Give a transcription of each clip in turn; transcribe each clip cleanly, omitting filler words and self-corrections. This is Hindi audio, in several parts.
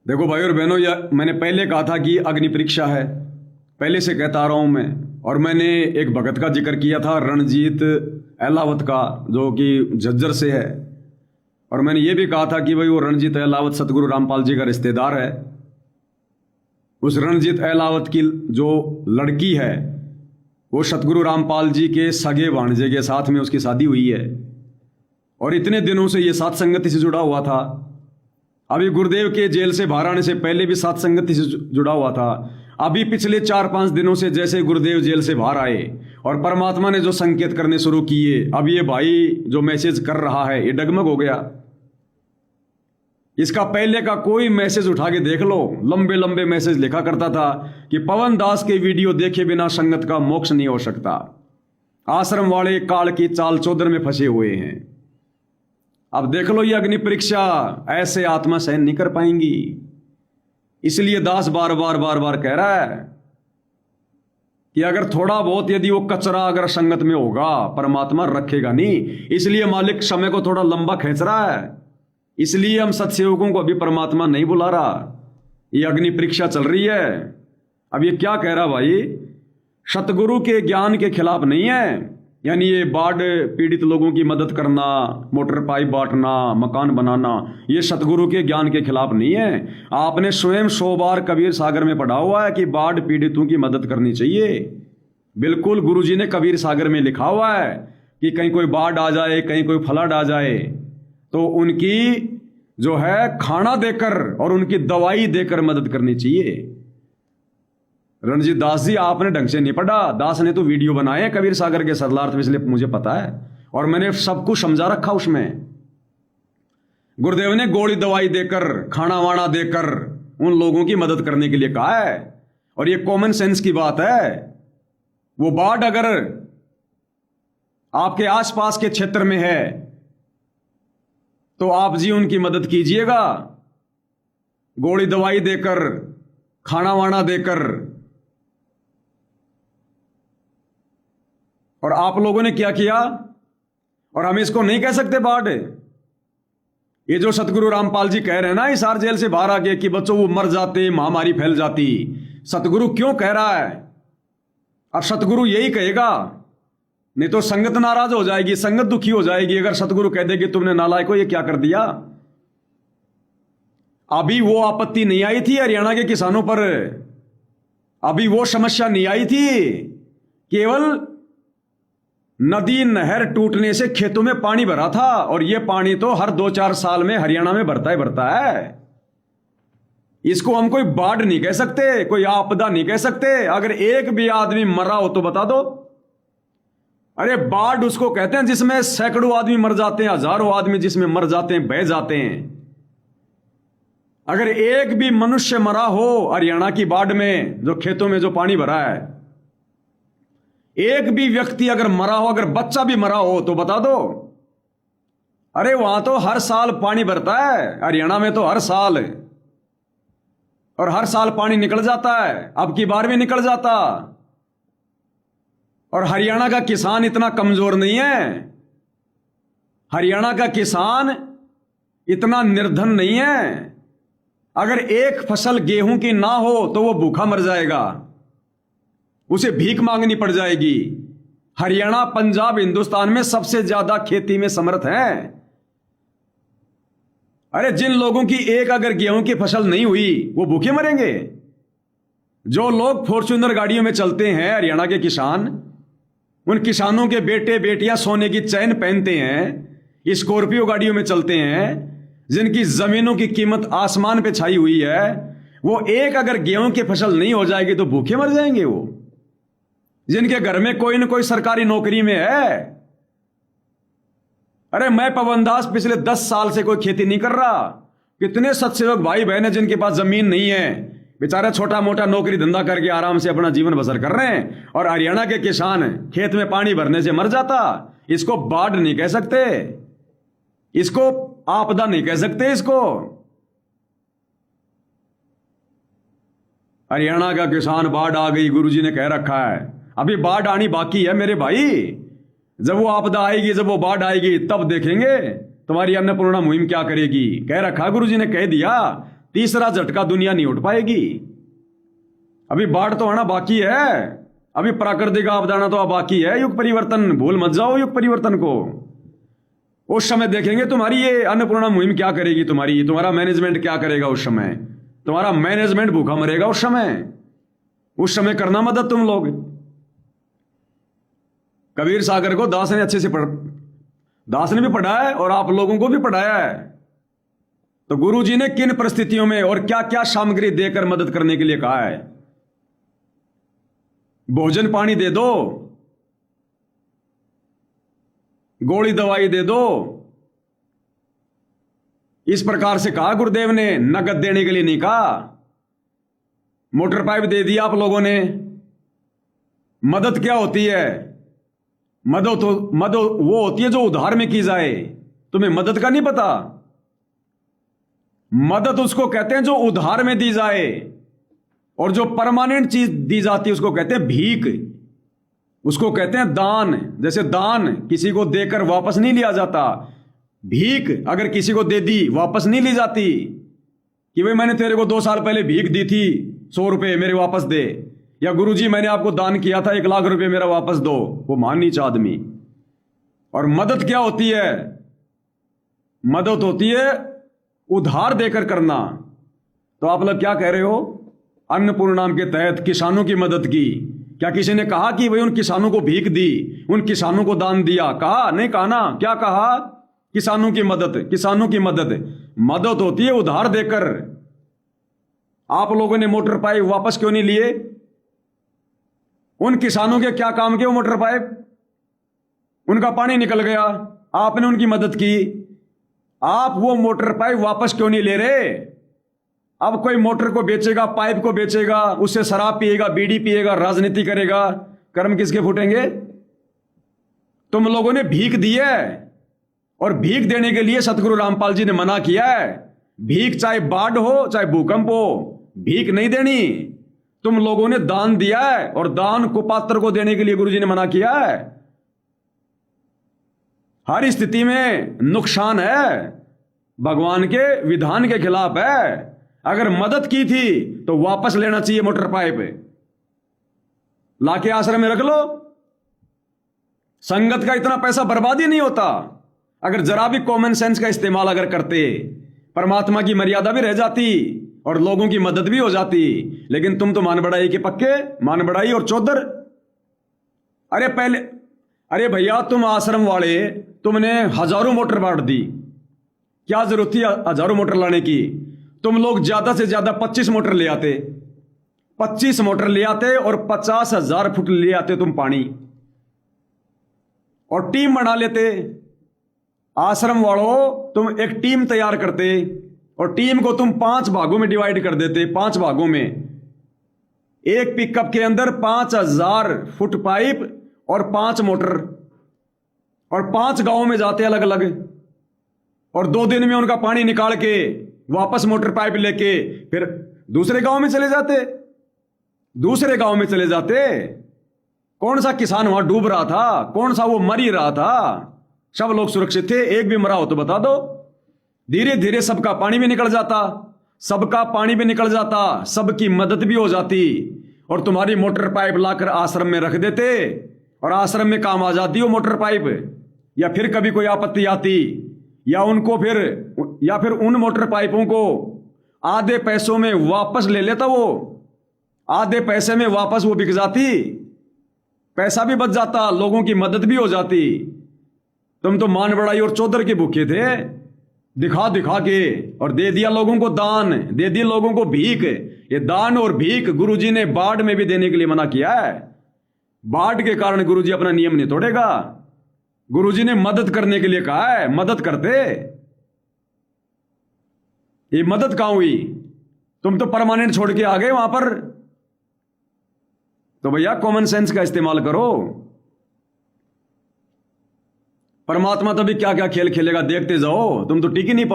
देखो भाई और बहनों, या मैंने पहले कहा था कि अग्नि परीक्षा है, पहले से कहता आ रहा हूं मैं। और मैंने एक भगत का जिक्र किया था, रणजीत अहलावत का, जो कि झज्जर से है। और मैंने ये भी कहा था कि भाई वो रणजीत अहलावत सतगुरु रामपाल जी का रिश्तेदार है। उस रणजीत अहलावत की जो लड़की है वो सतगुरु रामपाल जी के सगे भांजे के साथ में उसकी शादी हुई है। और इतने दिनों से ये सात संगति से जुड़ा हुआ था। अभी गुरुदेव के जेल से बाहर आने से पहले भी सात संगति से जुड़ा हुआ था। अभी पिछले 4-5 दिनों से जैसे गुरुदेव जेल से बाहर आए और परमात्मा ने जो संकेत करने शुरू किए, अब ये भाई जो मैसेज कर रहा है ये डगमग हो गया। इसका पहले का कोई मैसेज उठा के देख लो, लंबे लंबे मैसेज लिखा करता था कि पवन दास के वीडियो देखे बिना संगत का मोक्ष नहीं हो सकता। आश्रम वाले काल की चाल चौधर में फंसे हुए हैं। अब देख लो ये अग्नि परीक्षा ऐसे आत्मा सहन नहीं कर पाएंगी। इसलिए दास बार बार कह रहा है कि अगर थोड़ा बहुत यदि वो कचरा अगर संगत में होगा परमात्मा रखेगा नहीं। इसलिए मालिक समय को थोड़ा लंबा खींच रहा है। इसलिए हम सत्सेवकों को अभी परमात्मा नहीं बुला रहा। ये अग्नि परीक्षा चल रही है। अब ये क्या कह रहा भाई, सतगुरु के ज्ञान के खिलाफ नहीं है। यानी ये बाढ़ पीड़ित लोगों की मदद करना, मोटर पाइप बांटना, मकान बनाना, ये सतगुरु के ज्ञान के खिलाफ नहीं है। आपने स्वयं 100 बार कबीर सागर में पढ़ा हुआ है कि बाढ़ पीड़ितों की मदद करनी चाहिए। बिल्कुल गुरुजी ने कबीर सागर में लिखा हुआ है कि कहीं कोई बाढ़ आ जाए, कहीं कोई फ्लड आ जाए तो उनकी जो है खाना देकर और उनकी दवाई देकर मदद करनी चाहिए। रणजीत दास जी आपने ढंग से नहीं पढ़ा। दास ने तो वीडियो बनाए कबीर सागर के सरलार्थ, इसलिए मुझे पता है और मैंने सब कुछ समझा रखा उसमें। गुरुदेव ने गोली दवाई देकर, खाना वाना देकर उन लोगों की मदद करने के लिए कहा है। और ये कॉमन सेंस की बात है। वो बाढ़ अगर आपके आसपास के क्षेत्र में है तो आप जी उनकी मदद कीजिएगा, गोली दवाई देकर, खाना वाना देकर। और आप लोगों ने क्या किया? और हम इसको नहीं कह सकते बाढ़। ये जो सतगुरु रामपाल जी कह रहे हैं ना हिसार जेल से बाहर आके कि बच्चों वो मर जाते, महामारी फैल जाती, सतगुरु क्यों कह रहा है? अब सतगुरु यही कहेगा, नहीं तो संगत नाराज हो जाएगी, संगत दुखी हो जाएगी अगर सतगुरु कह दे कि तुमने नालायक को ये क्या कर दिया। अभी वो आपत्ति नहीं आई थी हरियाणा के किसानों पर, अभी वो समस्या नहीं आई थी। केवल नदी नहर टूटने से खेतों में पानी भरा था और ये पानी तो हर 2-4 साल में हरियाणा में भरता है। इसको हम कोई बाढ़ नहीं कह सकते, कोई आपदा नहीं कह सकते। अगर एक भी आदमी मरा हो तो बता दो। अरे बाढ़ उसको कहते हैं जिसमें सैकड़ों आदमी मर जाते हैं, हजारों आदमी जिसमें मर जाते हैं, बह जाते हैं। अगर एक भी मनुष्य मरा हो हरियाणा की बाढ़ में, जो खेतों में जो पानी भरा है, एक भी व्यक्ति अगर मरा हो, अगर बच्चा भी मरा हो तो बता दो। अरे वहां तो हर साल पानी भरता है, हरियाणा में तो हर साल, और हर साल पानी निकल जाता है। अब की बार भी निकल जाता। और हरियाणा का किसान इतना कमजोर नहीं है, हरियाणा का किसान इतना निर्धन नहीं है। अगर एक फसल गेहूं की ना हो तो वो भूखा मर जाएगा, उसे भीख मांगनी पड़ जाएगी। हरियाणा, पंजाब हिंदुस्तान में सबसे ज्यादा खेती में समर्थ है। अरे जिन लोगों की एक अगर गेहूं की फसल नहीं हुई वो भूखे मरेंगे। जो लोग फॉर्च्यूनर गाड़ियों में चलते हैं हरियाणा के किसान, उन किसानों के बेटे बेटियां सोने की चैन पहनते हैं, स्कॉर्पियो गाड़ियों में चलते हैं, जिनकी जमीनों की कीमत आसमान पे छाई हुई है, वो एक अगर गेहूं की फसल नहीं हो जाएगी तो भूखे मर जाएंगे। वो जिनके घर में कोई न कोई सरकारी नौकरी में है। अरे मैं पवन दास पिछले 10 साल से कोई खेती नहीं कर रहा। कितने सत्सेवक भाई बहन है जिनके पास जमीन नहीं है, बेचारे छोटा मोटा नौकरी धंधा करके आराम से अपना जीवन बसर कर रहे हैं। और हरियाणा के किसान खेत में पानी भरने से मर जाता। इसको बाढ़ नहीं कह सकते, इसको आपदा नहीं कह सकते। इसको हरियाणा का किसान, बाढ़ आ गई गुरुजी ने कह रखा है, अभी बाढ़ आनी बाकी है मेरे भाई। जब वो आपदा आएगी, जब वो बाढ़ आएगी, तब देखेंगे तुम्हारी अन्नपूर्णा मुहिम क्या करेगी। कह रखा गुरुजी ने, कह दिया। तीसरा झटका दुनिया नहीं उठ पाएगी। अभी बाढ़ तो आना बाकी है, अभी प्राकृतिक आपदा तो बाकी है। युग परिवर्तन भूल मत जाओ, युग परिवर्तन को। उस समय देखेंगे तुम्हारी ये अन्नपूर्णा मुहिम क्या करेगी, तुम्हारा मैनेजमेंट क्या करेगा। उस समय तुम्हारा मैनेजमेंट भूखा मरेगा। उस समय करना मदद तुम लोग। कबीर सागर को दास ने अच्छे से दास ने भी पढ़ाया है और आप लोगों को भी पढ़ाया है। तो गुरु जी ने किन परिस्थितियों में और क्या क्या सामग्री देकर मदद करने के लिए कहा है। भोजन पानी दे दो, गोली दवाई दे दो, इस प्रकार से कहा गुरुदेव ने। नगद देने के लिए नहीं कहा। मोटर पाइप दे दिया आप लोगों ने। मदद क्या होती है? मदद वो होती है जो उधार में की जाए। तुम्हें मदद का नहीं पता? मदद उसको कहते हैं जो उधार में दी जाए, और जो परमानेंट चीज दी जाती है उसको कहते हैं भीख, उसको कहते हैं दान। जैसे दान किसी को देकर वापस नहीं लिया जाता, भीख अगर किसी को दे दी वापस नहीं ली जाती कि भाई मैंने तेरे को 2 साल पहले भीख दी थी 100 रुपए मेरे वापस दे, या गुरुजी मैंने आपको दान किया था 1 लाख रुपए मेरा वापस दो। वो मान नीच आदमी। और मदद क्या होती है? मदद होती है उधार देकर करना। तो आप लोग क्या कह रहे हो? अन्नपूर्णा के तहत किसानों की मदद की। क्या किसी ने कहा कि भाई उन किसानों को भीख दी, उन किसानों को दान दिया? कहा नहीं? कहा ना? क्या कहा? किसानों की मदद। किसानों की मदद होती है उधार देकर। आप लोगों ने मोटर पाइप वापस क्यों नहीं लिए? उन किसानों के क्या काम के वो मोटर पाइप? उनका पानी निकल गया, आपने उनकी मदद की। आप वो मोटर पाइप वापस क्यों नहीं ले रहे? अब कोई मोटर को बेचेगा, पाइप को बेचेगा, उससे शराब पिएगा, बीड़ी पिएगा, राजनीति करेगा, कर्म किसके फूटेंगे? तुम लोगों ने भीख दी है, और भीख देने के लिए सतगुरु रामपाल जी ने मना किया है। भीख चाहे बाढ़ हो चाहे भूकंप हो, भीख नहीं देनी। तुम लोगों ने दान दिया है, और दान कुपात्र को देने के लिए गुरु जी ने मना किया है। हर स्थिति में नुकसान है, भगवान के विधान के खिलाफ है। अगर मदद की थी तो वापस लेना चाहिए मोटर पाइप, लाके आश्रम में रख लो। संगत का इतना पैसा बर्बाद ही नहीं होता। अगर जरा भी कॉमन सेंस का इस्तेमाल अगर करते, परमात्मा की मर्यादा भी रह जाती और लोगों की मदद भी हो जाती। लेकिन तुम तो मान बढ़ाई के पक्के, मान बढ़ाई और चौधर। अरे भैया, तुम आश्रम वाले, तुमने हजारों मोटर बांट दी। क्या जरूरत थी हजारों मोटर लाने की? तुम लोग ज्यादा से ज्यादा 25 मोटर ले आते, 25 मोटर ले आते और 50,000 फुट ले आते तुम पानी, और टीम बना लेते। आश्रम वालों, तुम एक टीम तैयार करते और टीम को तुम 5 भागों में डिवाइड कर देते। 5 भागों में एक पिकअप के अंदर 5,000 फुट पाइप और 5 मोटर, और 5 गांवों में जाते अलग अलग, और 2 दिन में उनका पानी निकाल के वापस मोटर पाइप लेके फिर दूसरे गांव में चले जाते। कौन सा किसान वहां डूब रहा था? कौन सा वो मर ही रहा था? सब लोग सुरक्षित थे। एक भी मरा हो तो बता दो। धीरे धीरे सबका पानी भी निकल जाता, सबकी मदद भी हो जाती, और तुम्हारी मोटर पाइप लाकर आश्रम में रख देते, और आश्रम में काम आ जाती वो मोटर पाइप। या फिर कभी कोई आपत्ति आती, या फिर उन मोटर पाइपों को आधे पैसों में वापस ले लेता वो, आधे पैसे में वापस वो बिक जाती, पैसा भी बच जाता, लोगों की मदद भी हो जाती। तुम तो मान बढ़ाई और चौधर के भूखे थे, दिखा दिखा के, और दे दिया लोगों को दान, दे दी लोगों को भीख। ये दान और भीख गुरुजी ने बाढ़ में भी देने के लिए मना किया है। बाढ़ के कारण गुरुजी अपना नियम नहीं तोड़ेगा। गुरुजी ने मदद करने के लिए कहा है, मदद करते। ये मदद कहां हुई? तुम तो परमानेंट छोड़ के आ गए वहां पर। तो भैया कॉमन सेंस का इस्तेमाल करो। परमात्मा तो भी क्या क्या खेल खेलेगा, देखते जाओ। तुम तो टिक ही नहीं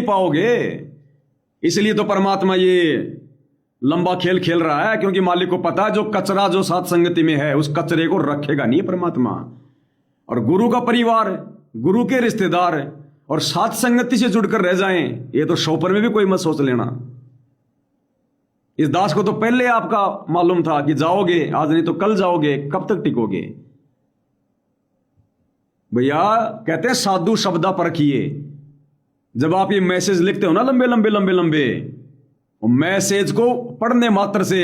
पाओगे। इसलिए तो परमात्मा ये लंबा खेल खेल रहा है, क्योंकि मालिक को पता है जो कचरा जो साथ संगति में है उस कचरे को रखेगा नहीं परमात्मा। और गुरु का परिवार, गुरु के रिश्तेदार और साथ संगति से जुड़कर रह जाएं, ये तो शोपर में भी कोई मत सोच लेना। इस दास को तो पहले आपका मालूम था कि जाओगे आज, नहीं तो कल जाओगे, कब तक टिकोगे भैया। कहते हैं साधु शब्दा परखिए। जब आप ये मैसेज लिखते हो ना लंबे लंबे लंबे लंबे, मैसेज को पढ़ने मात्र से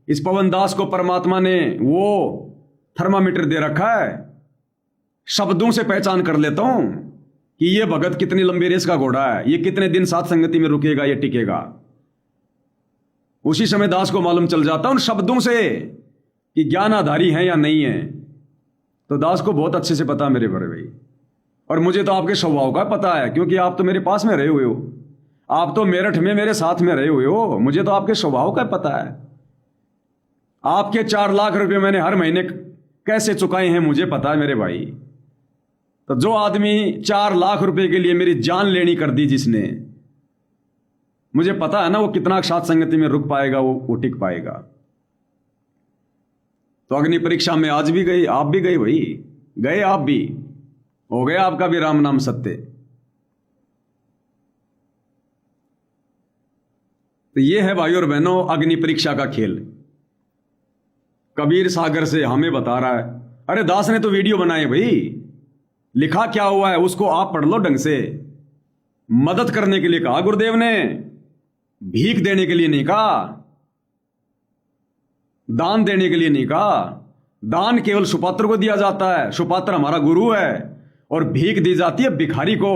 इस पवन दास को परमात्मा ने वो थर्मामीटर दे रखा है। शब्दों से पहचान कर लेता हूं कि ये भगत कितनी लंबी रेस का घोड़ा है, ये कितने दिन साथ संगति में रुकेगा, ये टिकेगा। उसी समय दास को मालूम चल जाता उन शब्दों से कि ज्ञान आधारी है या नहीं है। तो दास को बहुत अच्छे से पता है मेरे बड़े भाई, और मुझे तो आपके स्वभाव का पता है, क्योंकि आप तो मेरे पास में रहे हुए हो, आप तो मेरठ में मेरे साथ में रहे हुए हो। मुझे तो आपके स्वभाव का पता है। आपके 4 लाख रुपए मैंने हर महीने कैसे चुकाए हैं मुझे पता है मेरे भाई। तो जो आदमी 4 लाख रुपए के लिए मेरी जान लेनी कर दी जिसने, मुझे पता है ना वो कितना साथ संगति में रुक पाएगा, वो टिक पाएगा। तो अग्नि परीक्षा में आज भी गई, आप भी गए भाई, गए आप भी, हो गया आपका भी राम नाम सत्य। तो ये है भाई और बहनों अग्नि परीक्षा का खेल। कबीर सागर से हमें बता रहा है। अरे दास ने तो वीडियो बनाए भाई, लिखा क्या हुआ है उसको आप पढ़ लो ढंग से। मदद करने के लिए कहा गुरुदेव ने, भीख देने के लिए नहीं कहा, दान देने के लिए नहीं कहा। दान केवल सुपात्र को दिया जाता है, सुपात्र हमारा गुरु है, और भीख दी जाती है भिखारी को।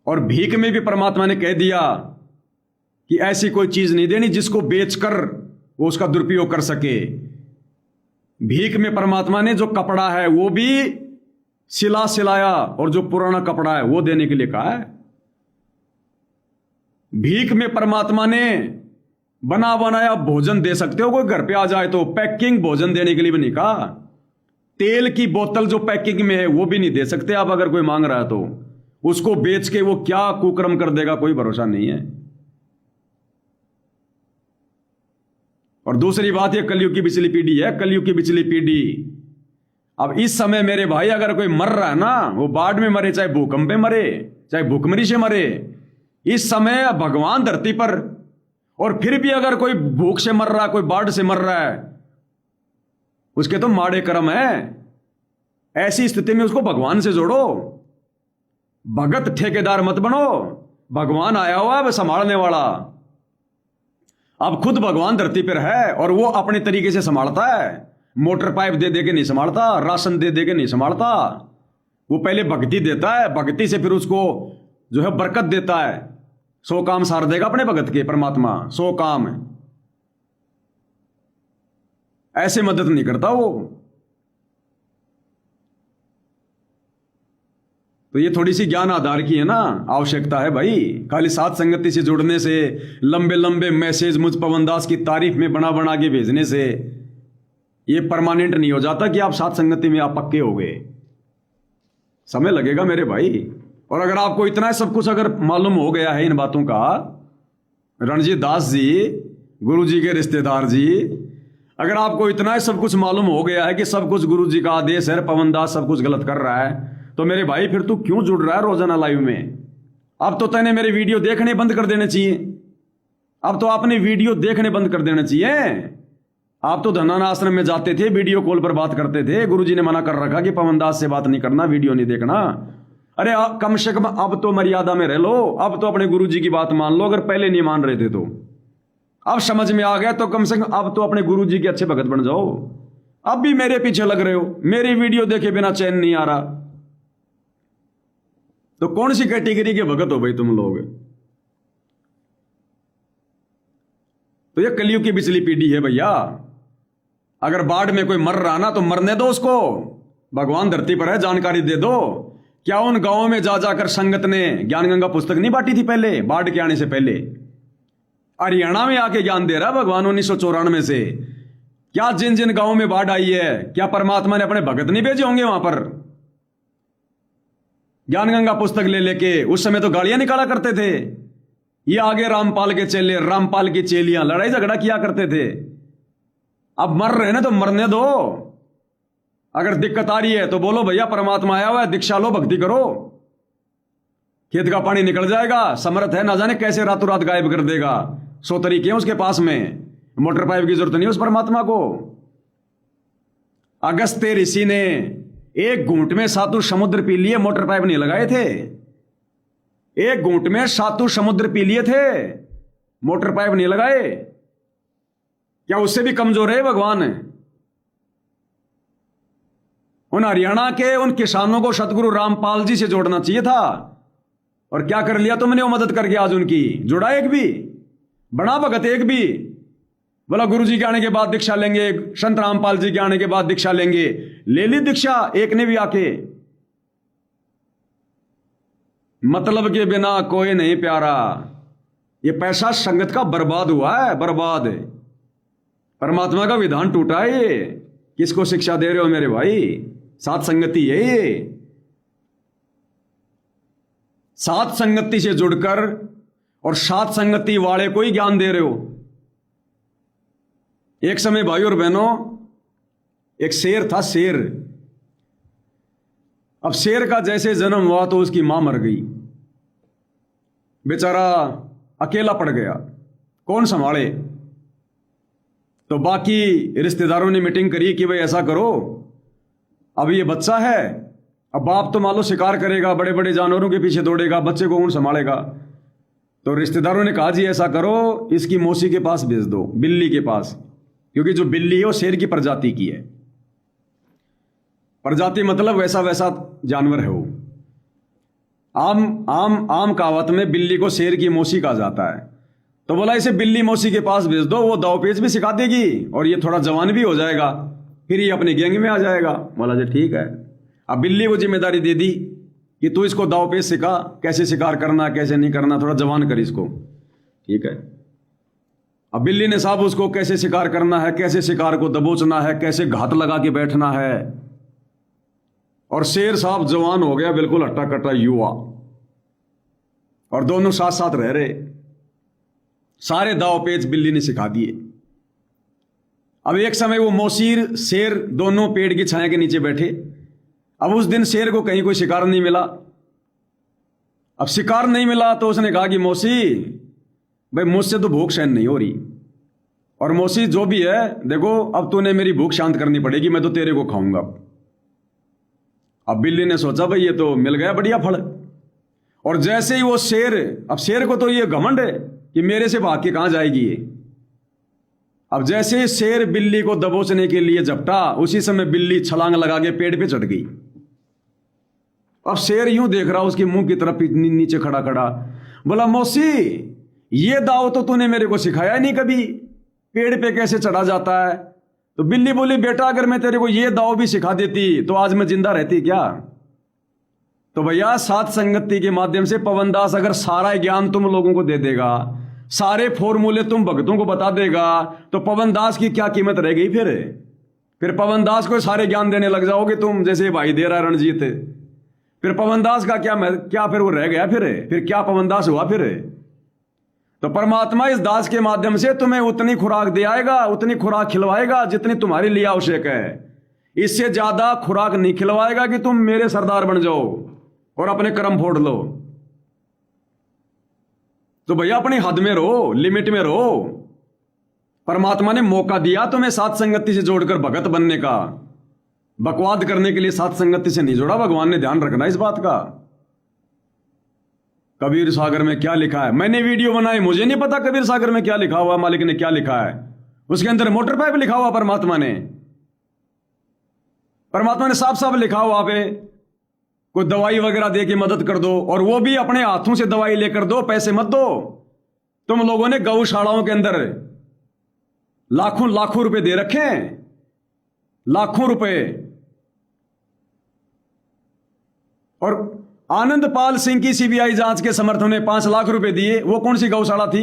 और भीख में भी परमात्मा ने कह दिया कि ऐसी कोई चीज नहीं देनी जिसको बेचकर वो उसका दुरुपयोग कर सके। भीख में परमात्मा ने जो कपड़ा है वो भी सिलाया, और जो पुराना कपड़ा है वो देने के लिए कहा है। भीख में परमात्मा ने बना बनाया भोजन दे सकते हो, कोई घर पे आ जाए तो पैकिंग भोजन देने के लिए भी नहीं कहा। तेल की बोतल जो पैकिंग में है वो भी नहीं दे सकते आप, अगर कोई मांग रहा है तो उसको बेच के वो क्या कुकर्म कर देगा, कोई भरोसा नहीं है। और दूसरी बात ये कलयुग की पिछली पीढ़ी है, कलयुग की पिछली पीढ़ी। अब इस समय मेरे भाई अगर कोई मर रहा है ना, वो बाढ़ में मरे, चाहे भूकंप में मरे, चाहे भूखमरी से मरे, इस समय भगवान धरती पर, और फिर भी अगर कोई भूख से मर रहा है, कोई बाढ़ से मर रहा है, उसके तो माड़े कर्म है। ऐसी स्थिति में उसको भगवान से जोड़ो। भगत ठेकेदार मत बनो, भगवान आया हुआ है संभालने वाला। अब खुद भगवान धरती पर है और वो अपने तरीके से संभालता है। मोटर पाइप दे दे के नहीं संभालता, राशन दे दे के नहीं संभालता। वो पहले भक्ति देता है, भक्ति से फिर उसको जो है बरकत देता है। 100 काम सार देगा अपने भगत के परमात्मा, 100 काम। ऐसे मदद नहीं करता वो। तो ये थोड़ी सी ज्ञान आधार की है ना आवश्यकता है भाई। खाली साथ संगति से जुड़ने से, लंबे लंबे मैसेज मुझ पवन दास की तारीफ में बना बना के भेजने से ये परमानेंट नहीं हो जाता कि आप साथ संगति में आप पक्के हो गए। समय लगेगा मेरे भाई। और अगर आपको इतना सब कुछ अगर मालूम हो गया है इन बातों का, रणजीत दास जी, गुरु जी के रिश्तेदार जी, अगर आपको इतना सब कुछ मालूम हो गया है कि सब कुछ गुरु जी का आदेश है, पवन दास सब कुछ गलत कर रहा है, तो मेरे भाई फिर तू क्यों जुड़ रहा है रोजाना लाइव में? अब तो तैने मेरे वीडियो देखने बंद कर देने चाहिए। अब तो आपने वीडियो देखने बंद कर देना चाहिए। आप तो धनाना आश्रम में जाते थे, वीडियो कॉल पर बात करते थे। गुरुजी ने मना कर रखा कि पवन दास से बात नहीं करना, वीडियो नहीं देखना। अरे कम से कम अब तो मर्यादा में रह लो, अब तो अपने गुरुजी की बात मान लो। अगर पहले नहीं मान रहे थे तो अब समझ में आ गया, तो कम से कम अब तो अपने गुरुजी के अच्छे भगत बन जाओ। अब भी मेरे पीछे लग रहे हो, मेरी वीडियो देखे बिना चैन नहीं आ रहा। तो कौन सी कैटेगरी के भगत हो भाई तुम लोग? तो ये कलयुग की पिछली पीढ़ी है भैया। अगर बाढ़ में कोई मर रहा ना तो मरने दो उसको, भगवान धरती पर है, जानकारी दे दो। क्या उन गांवों में जा जाकर संगत ने ज्ञान गंगा पुस्तक नहीं बांटी थी पहले, बाढ़ के आने से पहले? हरियाणा में आके ज्ञान दे रहा भगवान 1994 से। क्या जिन जिन गांवों में बाढ़ आई है, क्या परमात्मा ने अपने भगत नहीं भेजे होंगे वहां पर ज्ञान गंगा पुस्तक ले लेके? उस समय तो गाड़ियां निकाला करते थे। ये आगे रामपाल के चेले, रामपाल की चेलियां लड़ाई झगड़ा किया करते थे। अब मर रहे ना तो मरने दो। अगर दिक्कत आ रही है तो बोलो भैया परमात्मा आया हुआ है, दीक्षा लो, भक्ति करो। खेत का पानी निकल जाएगा, समर्थ है, ना जाने कैसे रातों रात गायब कर देगा। 100 तरीके हैं उसके पास में, मोटर पाइप की जरूरत नहीं उस परमात्मा को। अगस्त्य ऋषि ने एक घूंट में 7 समुद्र पी लिए, मोटर पाइप नहीं लगाए थे। एक घूंट में 7 समुद्र पी लिए थे, मोटर पाइप नहीं लगाए। क्या उससे भी कमजोर है भगवान? उन हरियाणा के उन किसानों को सतगुरु रामपाल जी से जोड़ना चाहिए था, और क्या कर लिया तुमने? वो मदद करके आज उनकी जुड़ा एक भी, बड़ा भगत एक भी। बोला गुरु जी के आने के बाद दीक्षा लेंगे, संत रामपाल जी के आने के बाद दीक्षा लेंगे, ले ली दीक्षा एक ने भी आके। मतलब के बिना कोई नहीं प्यारा। ये पैसा संगत का बर्बाद हुआ है, बर्बाद। परमात्मा का विधान टूटा है ये। किसको शिक्षा दे रहे हो मेरे भाई? सात संगति है ये। सात संगति से जुड़कर और सात संगति वाले को ही ज्ञान दे रहे हो। एक समय भाई और बहनों, एक शेर था, शेर। अब शेर का जैसे जन्म हुआ तो उसकी मां मर गई, बेचारा अकेला पड़ गया, कौन संभाले? तो बाकी रिश्तेदारों ने मीटिंग करी कि भाई ऐसा करो, अब ये बच्चा है, अब बाप तो मान लो शिकार करेगा, बड़े बड़े जानवरों के पीछे दौड़ेगा, बच्चे को कौन संभालेगा? तो रिश्तेदारों ने कहा जी ऐसा करो, इसकी मौसी के पास भेज दो, बिल्ली के पास, क्योंकि जो बिल्ली है वो शेर की प्रजाति की है। प्रजाति मतलब वैसा वैसा जानवर है वो। आम कहावत में बिल्ली को शेर की मौसी कहा जाता है। तो बोला इसे बिल्ली मौसी के पास भेज दो, वो दाव पेच भी सिखा देगी और ये थोड़ा जवान भी हो जाएगा, फिर ये अपने गैंग में आ जाएगा। बोला जी ठीक है। अब बिल्ली को जिम्मेदारी दे दी कि तू इसको दाव पेच सिखा, कैसे शिकार करना कैसे नहीं करना, थोड़ा जवान कर इसको, ठीक है। अब बिल्ली ने साहब उसको कैसे शिकार करना है, कैसे शिकार को दबोचना है, कैसे घात लगा के बैठना है। और शेर साहब जवान हो गया, बिल्कुल हट्टा कट्टा युवा, और दोनों साथ साथ रह रहे। सारे दाव पेच बिल्ली ने सिखा दिए। अब एक समय वो मौसीर शेर दोनों पेड़ की छाया के नीचे बैठे। अब उस दिन शेर को कहीं कोई शिकार नहीं मिला। अब शिकार नहीं मिला तो उसने कहा कि मौसी भाई मुझसे तो भूख सहन नहीं हो रही, और मौसी जो भी है देखो, अब तूने मेरी भूख शांत करनी पड़ेगी, मैं तो तेरे को खाऊंगा। अब बिल्ली ने सोचा भाई ये तो मिल गया बढ़िया फल। और जैसे ही वो शेर, अब शेर को तो ये घमंड है कि मेरे से भाग के कहां जाएगी ये। अब जैसे शेर बिल्ली को दबोचने के लिए झपटा, उसी समय बिल्ली छलांग लगा के पेड़ पे चढ़ गई। अब शेर यूं देख रहा उसके मुंह की तरफ नीचे खड़ा खड़ा। बोला मौसी ये दाव तो तूने मेरे को सिखाया नहीं कभी, पेड़ पे कैसे चढ़ा जाता है। तो बिल्ली बोली बेटा अगर मैं तेरे को ये दाव भी सिखा देती तो आज मैं जिंदा रहती क्या? तो भैया सात संगति के माध्यम से पवनदास अगर सारा ज्ञान तुम लोगों को दे देगा, सारे फॉर्मूले तुम भक्तों को बता देगा, तो पवनदास की क्या कीमत रह गई? फिर पवनदास को सारे ज्ञान देने लग जाओगे तुम, जैसे भाई दे रहा रणजीत। फिर पवनदास का क्या फिर वो रह गया? फिर क्या पवनदास हुआ? तो परमात्मा इस दास के माध्यम से तुम्हें उतनी खुराक दे आएगा, उतनी खुराक खिलवाएगा जितनी तुम्हारे लिए आवश्यक है। इससे ज्यादा खुराक नहीं खिलवाएगा कि तुम मेरे सरदार बन जाओ और अपने कर्म फोड़ लो। तो भैया अपनी हद में रहो, लिमिट में रहो। परमात्मा ने मौका दिया तुम्हें सात संगति से जोड़कर भगत बनने का। बकवाद करने के लिए सात संगति से नहीं जोड़ा भगवान ने, ध्यान रखना इस बात का। कबीर सागर में क्या लिखा है? मैंने वीडियो बनाई, मुझे नहीं पता कबीर सागर में क्या लिखा हुआ, मालिक ने क्या लिखा है। उसके अंदर मोटर पाइप लिखा हुआ परमात्मा ने साफ साफ लिखा हुआ पे कोई दवाई वगैरह दे के मदद कर दो, और वो भी अपने हाथों से दवाई लेकर दो, पैसे मत दो। तुम लोगों ने गौशालाओं के अंदर लाखों लाखों रुपए दे रखे हैं, लाखों रुपए। और आनंदपाल सिंह की सीबीआई जांच के समर्थन में 5 लाख रुपए दिए। वो कौन सी गौशाला थी?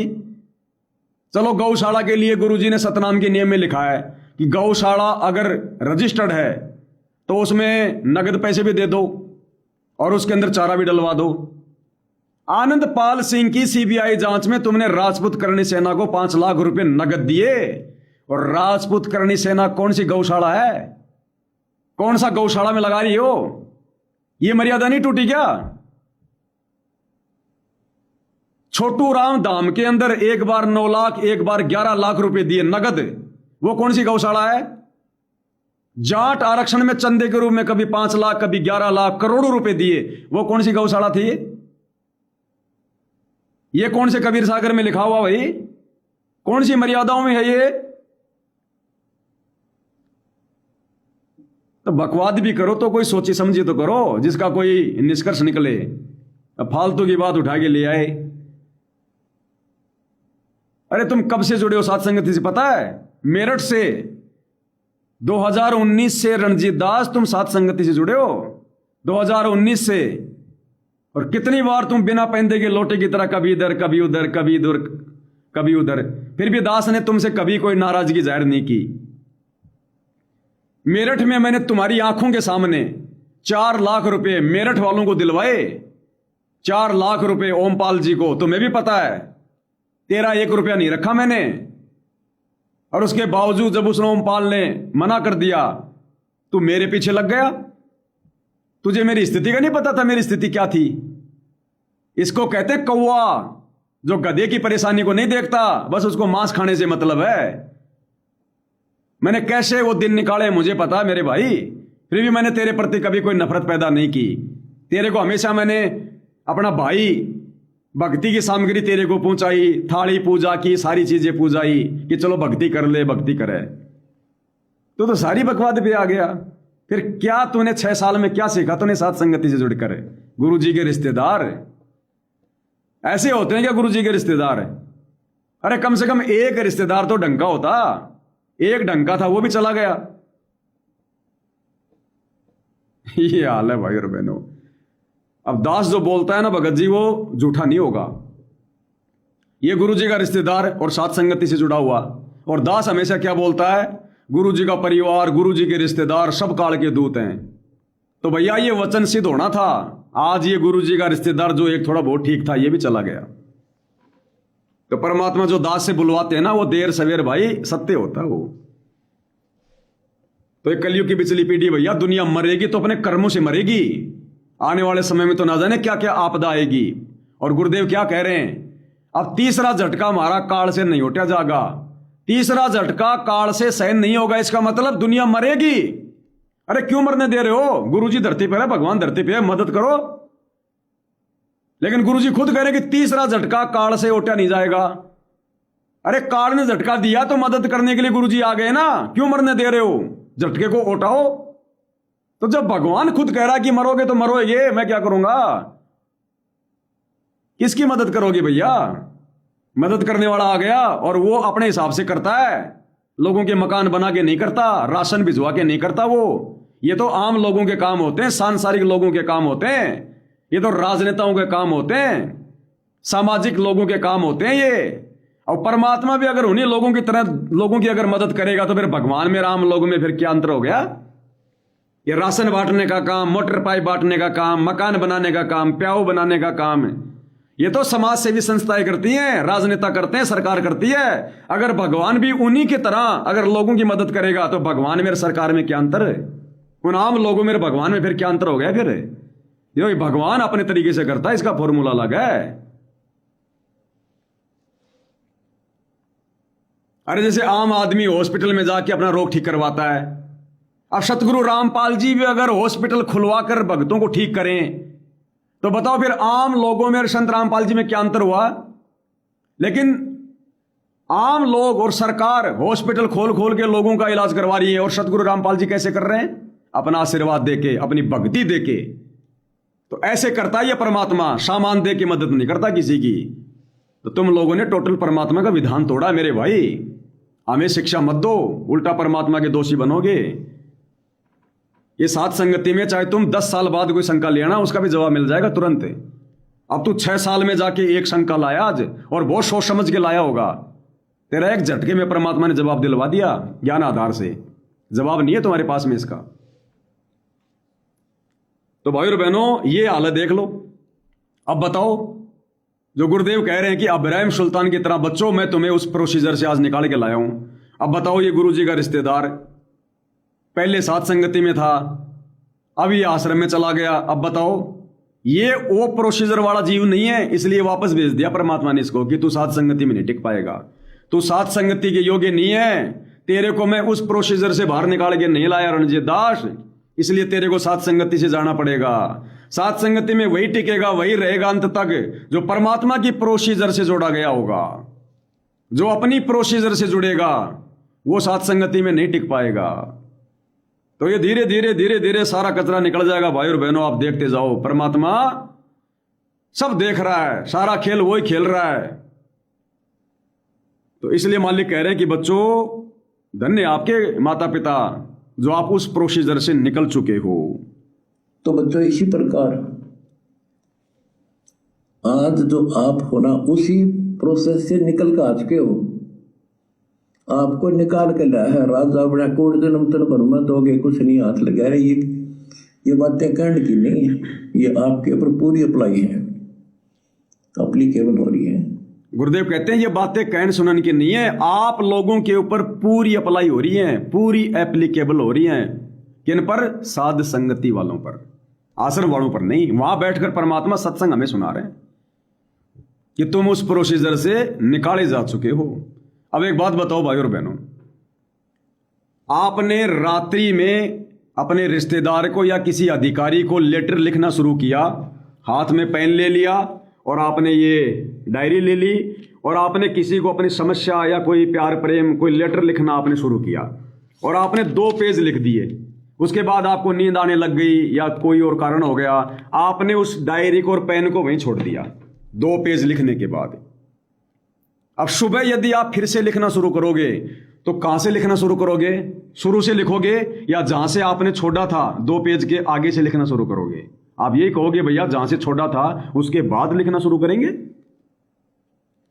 चलो गौशाला के लिए गुरुजी ने सतनाम के नियम में लिखा है कि गौशाला अगर रजिस्टर्ड है तो उसमें नगद पैसे भी दे दो और उसके अंदर चारा भी डलवा दो। आनंदपाल सिंह की सीबीआई जांच में तुमने राजपूत करणी सेना को 5 लाख रुपए नगद दिए, और राजपूत करणी सेना कौन सी गौशाला है? कौन सा गौशाला में लगा रही हो? ये मर्यादा नहीं टूटी क्या? छोटू राम धाम के अंदर एक बार 9 लाख, एक बार 11 लाख रुपए दिए नगद। वो कौन सी गौशाला है? जाट आरक्षण में चंदे के रूप में कभी 5 लाख, कभी 11 लाख, करोड़ों रुपए दिए। वो कौन सी गौशाला थी? ये कौन से कबीर सागर में लिखा हुआ भाई? कौन सी मर्यादाओं में है ये? तो बकवाद भी करो तो कोई सोची समझी तो करो, जिसका कोई निष्कर्ष निकले। अब फालतू की बात उठा के ले आए। अरे तुम कब से जुड़े हो साथ संगति से पता है? मेरठ से 2019 से रणजीत दास तुम साथ संगति से जुड़े हो 2019 से। और कितनी बार तुम बिना पहनते के लोटे की तरह कभी इधर कभी उधर, कभी इधर कभी उधर, फिर भी दास ने तुमसे कभी कोई नाराजगी जाहिर नहीं की। मेरठ में मैंने तुम्हारी आंखों के सामने 4 लाख रुपए मेरठ वालों को दिलवाए। 4 लाख रुपए ओमपाल जी को, तुम्हें भी पता है। तेरा 1 रुपया नहीं रखा मैंने। और उसके बावजूद जब उस ओमपाल ने मना कर दिया, तू मेरे पीछे लग गया। तुझे मेरी स्थिति का नहीं पता था मेरी स्थिति क्या थी? इसको कहते कौवा, जो गधे की परेशानी को नहीं देखता, बस उसको मांस खाने से मतलब है। मैंने कैसे वो दिन निकाले मुझे पता मेरे भाई, फिर भी मैंने तेरे प्रति कभी कोई नफरत पैदा नहीं की। तेरे को हमेशा मैंने अपना भाई, भक्ति की सामग्री तेरे को पहुंचाई, थाली पूजा की, सारी चीजें पूजाई कि चलो भक्ति कर ले, भक्ति करे। तो सारी बकवाद पे आ गया। फिर क्या तूने 6 साल में क्या सीखा? तूने साथ संगति से जुड़कर गुरु जी के रिश्तेदार ऐसे होते हैं क्या? गुरु जी के रिश्तेदार? अरे कम से कम एक रिश्तेदार तो ढंग का होता। एक ढंग का था, वो भी चला गया। ये हाल है भाई और बहनों। अब दास जो बोलता है ना भगत जी, वो झूठा नहीं होगा। ये गुरु जी का रिश्तेदार और साथ संगति से जुड़ा हुआ। और दास हमेशा क्या बोलता है? गुरु जी का परिवार, गुरु जी के रिश्तेदार सब काल के दूत हैं। तो भैया ये वचन सिद्ध होना था। आज ये गुरु जी का रिश्तेदार जो एक थोड़ा बहुत ठीक था, ये भी चला गया। तो परमात्मा जो दास से बुलवाते हैं ना, वो देर सवेर भाई सत्य होता है वो। तो एक कलयुग की बिचली पीढ़ी भैया, दुनिया मरेगी तो अपने कर्मों से मरेगी। आने वाले समय में तो ना जाने क्या क्या आपदा आएगी। और गुरुदेव क्या कह रहे हैं? अब तीसरा झटका हमारा काल से नहीं उठा जाएगा। तीसरा झटका काल से सहन नहीं होगा। इसका मतलब दुनिया मरेगी। अरे क्यों मरने दे रहे हो? गुरुजी धरती पर है, भगवान धरती पर है, मदद करो। लेकिन गुरुजी खुद कह रहे हैं कि तीसरा झटका काल से उठा नहीं जाएगा। अरे काल ने झटका दिया तो मदद करने के लिए गुरुजी आ गए ना। क्यों मरने दे रहे हो? झटके को उठाओ। तो जब भगवान खुद कह रहा कि मरोगे तो मरोगे, मैं क्या करूंगा? किसकी मदद करोगे भैया? मदद करने वाला आ गया और वो अपने हिसाब से करता है। लोगों के मकान बना के नहीं करता, राशन भिजवा के नहीं करता। वो ये तो आम लोगों के काम होते हैं, सांसारिक लोगों के काम होते हैं। ये तो राजनेताओं के काम होते हैं, सामाजिक लोगों के काम होते हैं ये। और परमात्मा भी अगर उन्हीं लोगों की तरह लोगों की अगर मदद करेगा तो फिर भगवान में, राम लोगों में फिर क्या अंतर हो गया? ये राशन बांटने का काम, मोटर पाइप बांटने का काम, मकान बनाने का काम, प्याऊ बनाने का काम, ये तो समाज सेवी संस्थाएं करती हैं, राजनेता करते हैं, सरकार करती है। अगर भगवान भी उन्हीं की तरह अगर लोगों की मदद करेगा तो भगवान में, सरकार में क्या अंतर है? उन आम लोगों में, भगवान में फिर क्या अंतर हो गया? फिर ये भगवान अपने तरीके से करता है, इसका फॉर्मूला अलग है। अरे जैसे आम आदमी हॉस्पिटल में जाके अपना रोग ठीक करवाता है, अब सतगुरु रामपाल जी भी अगर हॉस्पिटल खुलवा कर भक्तों को ठीक करें तो बताओ फिर आम लोगों में और संत रामपाल जी में क्या अंतर हुआ? लेकिन आम लोग और सरकार हॉस्पिटल खोल खोल के लोगों का इलाज करवा रही है। और सतगुरु रामपाल जी कैसे कर रहे हैं? अपना आशीर्वाद देके, अपनी भक्ति देके। तो ऐसे करता है ये परमात्मा, सामान दे के मदद नहीं करता किसी की। तो तुम लोगों ने टोटल परमात्मा का विधान तोड़ा मेरे भाई। हमें शिक्षा मत दो, उल्टा परमात्मा के दोषी बनोगे। ये साथ संगति में चाहे तुम 10 साल बाद कोई शंका ले आना, उसका भी जवाब मिल जाएगा तुरंत। अब तू 6 साल में जाके एक शंका लाया आज, और बहुत सोच समझ के लाया होगा। तेरा एक झटके में परमात्मा ने जवाब दिलवा दिया ज्ञान आधार से। जवाब नहीं है तुम्हारे पास में इसका। तो भाई और बहनों, ये हालत देख लो। अब बताओ, जो गुरुदेव कह रहे हैं कि इब्राहिम सुल्तान की तरह बच्चों, मैं तुम्हें उस प्रोसीजर से आज निकाल के लाया हूं। अब बताओ, ये गुरु जी का रिश्तेदार पहले साथ संगति में था, अब ये आश्रम में चला गया। अब बताओ, ये वो प्रोसीजर वाला जीव नहीं है, इसलिए वापस भेज दिया परमात्मा ने इसको कि तू साथ संगति में नहीं टिक पाएगा, तू साथ संगति के योग्य नहीं है, तेरे को मैं उस प्रोसीजर से बाहर निकाल के नहीं लाया रणजीत दास, इसलिए तेरे को साथ संगति से जाना पड़ेगा। साथ संगति में वही टिकेगा, वही रहेगा अंत तक जो परमात्मा की प्रोसीजर से जोड़ा गया होगा। जो अपनी प्रोसीजर से जुड़ेगा वो साथ संगति में नहीं टिक पाएगा। तो ये धीरे धीरे धीरे धीरे सारा कचरा निकल जाएगा भाई और बहनों, आप देखते जाओ, परमात्मा सब देख रहा है, सारा खेल वही खेल रहा है। तो इसलिए मालिक कह रहे हैं कि बच्चों, धन्य आपके माता पिता जो आप उस प्रोसीजर से निकल चुके हो। तो बच्चों इसी प्रकार आज जो आप हो ना उसी प्रोसेस से निकल कर आ चुके हो। आपको निकाल के लाया है राजा बड़ा कोट जन्म तन भर में दोगे कुछ नहीं हाथ लगा है। ये बातें कहने की नहीं है, ये आपके ऊपर पूरी अप्लाई है, अप्लीकेबल हो रही है। गुरुदेव कहते हैं ये बातें कहने सुनने की नहीं है, आप लोगों के ऊपर पूरी अप्लाई हो रही हैं, पूरी एप्लीकेबल हो रही हैं। किन पर? साध संगति वालों पर, आश्रम वालों पर नहीं। वहां बैठकर परमात्मा सत्संग हमें सुना रहे हैं कि तुम उस प्रोसीजर से निकाले जा चुके हो। अब एक बात बताओ भाई और बहनों, आपने रात्रि में अपने रिश्तेदार को या किसी अधिकारी को लेटर लिखना शुरू किया, हाथ में पेन ले लिया और आपने ये डायरी ले ली और आपने किसी को अपनी समस्या या कोई प्यार प्रेम कोई लेटर लिखना आपने शुरू किया और आपने 2 पेज लिख दिए। उसके बाद आपको नींद आने लग गई या कोई और कारण हो गया, आपने उस डायरी को और पेन को वहीं छोड़ दिया 2 पेज लिखने के बाद। अब सुबह यदि आप फिर से लिखना शुरू करोगे तो कहां से लिखना शुरू करोगे? शुरू से लिखोगे या जहां से आपने छोड़ा था 2 पेज के आगे से लिखना शुरू करोगे? आप यही कहोगे भैया जहां से छोड़ा था उसके बाद लिखना शुरू करेंगे।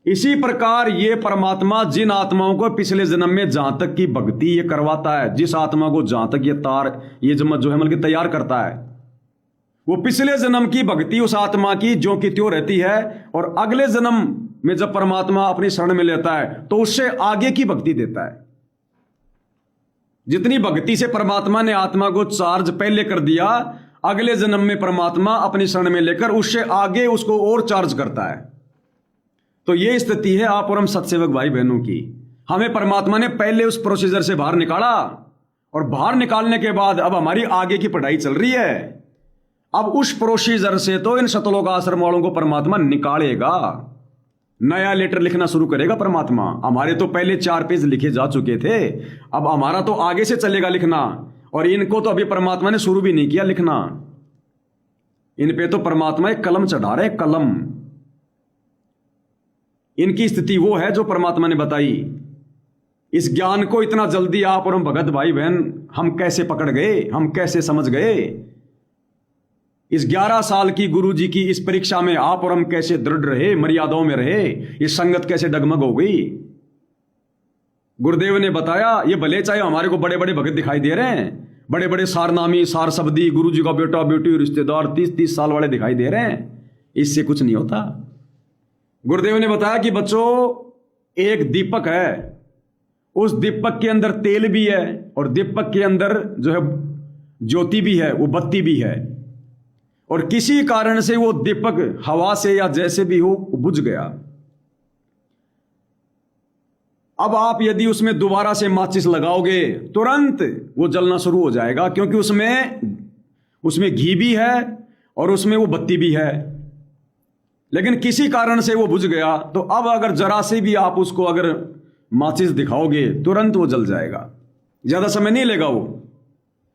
इसी प्रकार ये परमात्मा जिन आत्माओं को पिछले जन्म में जहां तक की भक्ति ये करवाता है, जिस आत्मा को जहां तक ये तार ये जमत जो है मतलब तैयार करता है, वो पिछले जन्म की भक्ति उस आत्मा की जो कि त्यों रहती है और अगले जन्म में जब परमात्मा अपनी शरण में लेता है तो उससे आगे की भक्ति देता है। जितनी भक्ति से परमात्मा ने आत्मा को चार्ज पहले कर दिया, अगले जन्म में परमात्मा अपनी शरण में लेकर उससे आगे उसको और चार्ज करता है। तो यह स्थिति है आप और हम सत्सेवक भाई बहनों की। हमें परमात्मा ने पहले उस प्रोसीजर से बाहर निकाला और बाहर निकालने के बाद अब हमारी आगे की पढ़ाई चल रही है। अब उस प्रोसीजर से तो इन सतलोक आश्रम वालों को परमात्मा निकालेगा, नया लेटर लिखना शुरू करेगा परमात्मा। हमारे तो पहले 4 पेज लिखे जा चुके थे, अब हमारा तो आगे से चलेगा लिखना, और इनको तो अभी परमात्मा ने शुरू भी नहीं किया लिखना। इन पे तो परमात्मा एक कलम चढ़ा रहे, कलम। इनकी स्थिति वो है जो परमात्मा ने बताई। इस ज्ञान को इतना जल्दी आप और हम भगत भाई बहन हम कैसे पकड़ गए, हम कैसे समझ गए? इस 11 साल की गुरु जी की इस परीक्षा में आप और हम कैसे दृढ़ रहे, मर्यादाओं में रहे, ये संगत कैसे डगमग हो गई। गुरुदेव ने बताया ये भले चाहे हमारे को बड़े बड़े भगत दिखाई दे रहे हैं, बड़े बड़े सारनामी सार शब्दी गुरु जी का बेटा बेटी रिश्तेदार 30-30 साल वाले दिखाई दे रहे हैं, इससे कुछ नहीं होता। गुरुदेव ने बताया कि बच्चों एक दीपक है, उस दीपक के अंदर तेल भी है और दीपक के अंदर जो है ज्योति भी है, वो बत्ती भी है, और किसी कारण से वो दीपक हवा से या जैसे भी हो बुझ गया। अब आप यदि उसमें दोबारा से माचिस लगाओगे तुरंत वो जलना शुरू हो जाएगा, क्योंकि उसमें घी भी है और उसमें वो बत्ती भी है। लेकिन किसी कारण से वो बुझ गया, तो अब अगर जरा से भी आप उसको अगर माचिस दिखाओगे तुरंत वो जल जाएगा। ज्यादा समय नहीं लेगा, वो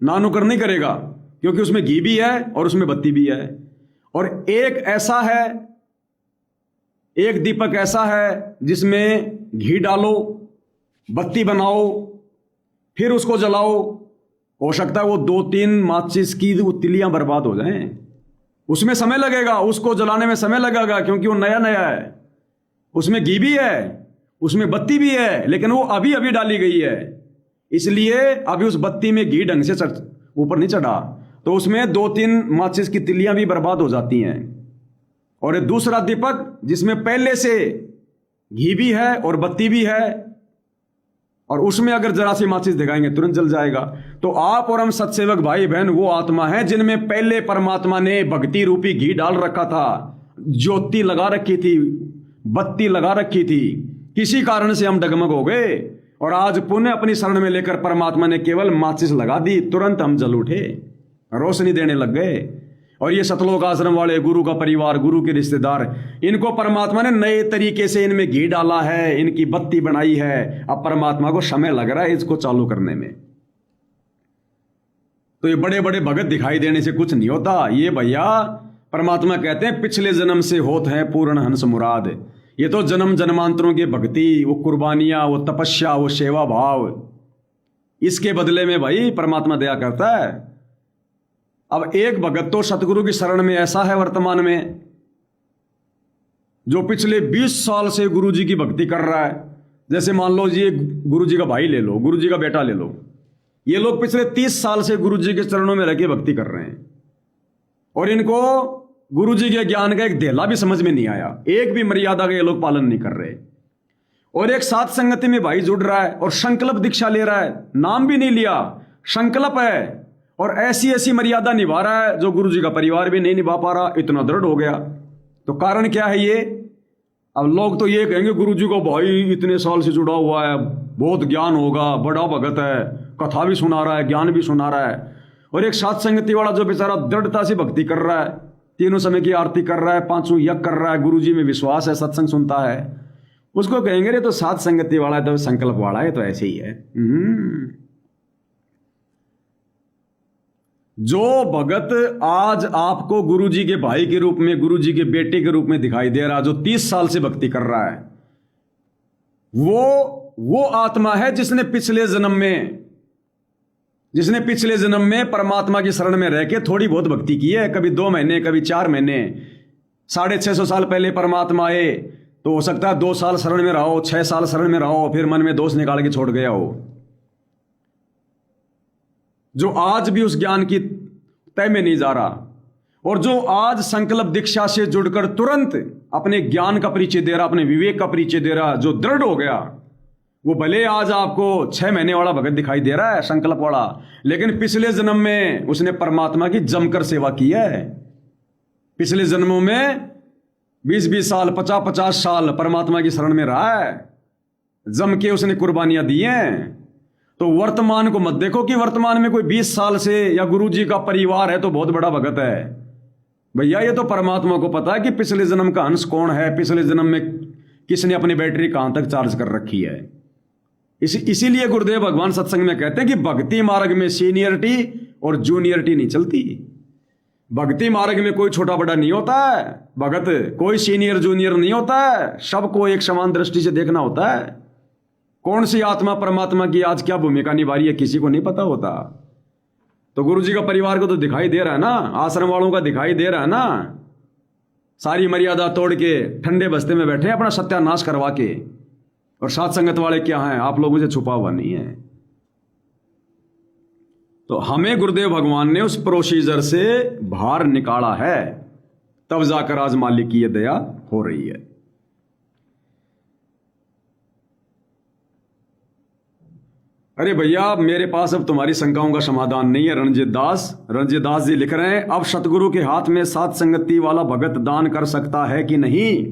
नानुकर नहीं करेगा, क्योंकि उसमें घी भी है और उसमें बत्ती भी है। और एक दीपक ऐसा है जिसमें घी डालो, बत्ती बनाओ, फिर उसको जलाओ, हो सकता है वो 2-3 माचिस की वो तिलियां बर्बाद हो जाएं। उसमें समय लगेगा, उसको जलाने में समय लगेगा, क्योंकि वो नया नया है। उसमें घी भी है, उसमें बत्ती भी है, लेकिन वो अभी अभी डाली गई है, इसलिए अभी उस बत्ती में घी ढंग से ऊपर नहीं चढ़ा, तो उसमें 2-3 माचिस की तिलियां भी बर्बाद हो जाती हैं। और एक दूसरा दीपक जिसमें पहले से घी भी है और बत्ती भी है, और उसमें अगर जरा सी माचिस दिखाएंगे तुरंत जल जाएगा। तो आप और हम सत्सेवक भाई बहन वो आत्मा है जिनमें पहले परमात्मा ने भक्ति रूपी घी डाल रखा था, ज्योति लगा रखी थी, बत्ती लगा रखी थी। किसी कारण से हम डगमग हो गए और आज पुण्य अपनी शरण में लेकर परमात्मा ने केवल माचिस लगा दी, तुरंत हम जल उठे, रोशनी देने लग गए। और ये सतलोक आश्रम वाले, गुरु का परिवार, गुरु के रिश्तेदार, इनको परमात्मा ने नए तरीके से इनमें घी डाला है, इनकी बत्ती बनाई है। अब परमात्मा को समय लग रहा है इसको चालू करने में। तो ये बड़े बड़े भगत दिखाई देने से कुछ नहीं होता। ये भैया परमात्मा कहते हैं पिछले जन्म से होत है पूर्ण हंस मुराद। ये तो जन्म जन्मांतरों की भक्ति, वो कुर्बानियां, वो तपस्या, वो सेवा भाव, इसके बदले में भाई परमात्मा दया करता है। अब एक भगत तो सतगुरु की शरण में ऐसा है वर्तमान में, जो पिछले 20 साल से गुरु जी की भक्ति कर रहा है। जैसे मान लो जी गुरु जी का भाई ले लो, गुरु जी का बेटा ले लो, ये लोग पिछले 30 साल से गुरु जी के चरणों में रह के भक्ति कर रहे हैं और इनको गुरु जी के ज्ञान का एक धेला भी समझ में नहीं आया, एक भी मर्यादा का ये लोग पालन नहीं कर रहे। और एक साथ संगति में भाई जुड़ रहा है और संकल्प दीक्षा ले रहा है, नाम भी नहीं लिया, संकल्प है, और ऐसी ऐसी मर्यादा निभा रहा है जो गुरु जी का परिवार भी नहीं निभा पा रहा, इतना दृढ़ हो गया। तो कारण क्या है ये? अब लोग तो ये कहेंगे गुरु जी को भाई इतने साल से जुड़ा हुआ है, बहुत ज्ञान होगा, बड़ा भगत है, कथा भी सुना रहा है, ज्ञान भी सुना रहा है। और एक साथ संगति वाला जो बेचारा दृढ़ता से भक्ति कर रहा है, तीनों समय की आरती कर रहा है, 5 यज्ञ कर रहा है, गुरु जी में विश्वास है, सत्संग सुनता है, उसको कहेंगे रे तो साथ संगति वाला है, तो संकल्प वाला है, तो ऐसे ही है। जो भगत आज आपको गुरु जी के भाई के रूप में, गुरु जी के बेटे के रूप में दिखाई दे रहा, जो 30 साल से भक्ति कर रहा है, वो आत्मा है जिसने पिछले जन्म में परमात्मा की शरण में रह के थोड़ी बहुत भक्ति की है। कभी 2 महीने, कभी 4 महीने, 650 साल पहले परमात्मा आए तो हो सकता है 2 साल शरण में रहो, 6 साल शरण में रहो, फिर मन में दोष निकाल के छोड़ गया हो। जो आज भी उस ज्ञान की तय में नहीं जा रहा, और जो आज संकल्प दीक्षा से जुड़कर तुरंत अपने ज्ञान का परिचय दे रहा, अपने विवेक का परिचय दे रहा, जो दृढ़ हो गया, वो भले आज आपको 6 महीने वाला भगत दिखाई दे रहा है, संकल्प वाला, लेकिन पिछले जन्म में उसने परमात्मा की जमकर सेवा की है। पिछले जन्मों में 20-20 साल, 50-50 साल परमात्मा की शरण में रहा है, जम के उसने कुर्बानियां दी हैं। तो वर्तमान को मत देखो कि वर्तमान में कोई 20 साल से या गुरु जी का परिवार है तो बहुत बड़ा भगत है। भैया ये तो परमात्मा को पता है कि पिछले जन्म का अंश कौन है, पिछले जन्म में किसने अपनी बैटरी कहां तक चार्ज कर रखी है। इसीलिए गुरुदेव भगवान सत्संग में कहते हैं कि भक्ति मार्ग में सीनियरिटी और जूनियरिटी नहीं चलती। भक्ति मार्ग में कोई छोटा बड़ा नहीं होता है, भगत कोई सीनियर जूनियर नहीं होता है, सबको एक समान दृष्टि से देखना होता है। कौन सी आत्मा परमात्मा की आज क्या भूमिका निभा रही है किसी को नहीं पता होता। तो गुरु जी का परिवार को तो दिखाई दे रहा है ना, आश्रम वालों का दिखाई दे रहा है ना, सारी मर्यादा तोड़ के ठंडे बस्ते में बैठे अपना सत्यानाश करवा के। और साथ संगत वाले क्या हैं, आप लोगों से छुपा हुआ नहीं है। तो हमें गुरुदेव भगवान ने उस प्रोसीजर से बाहर निकाला है, तब जाकर आज मालिक की यह दया हो रही है। अरे भैया मेरे पास अब तुम्हारी शंकाओं का समाधान नहीं है। रणजीत दास जी लिख रहे हैं, अब सतगुरु के हाथ में साथ संगति वाला भगत दान कर सकता है कि नहीं?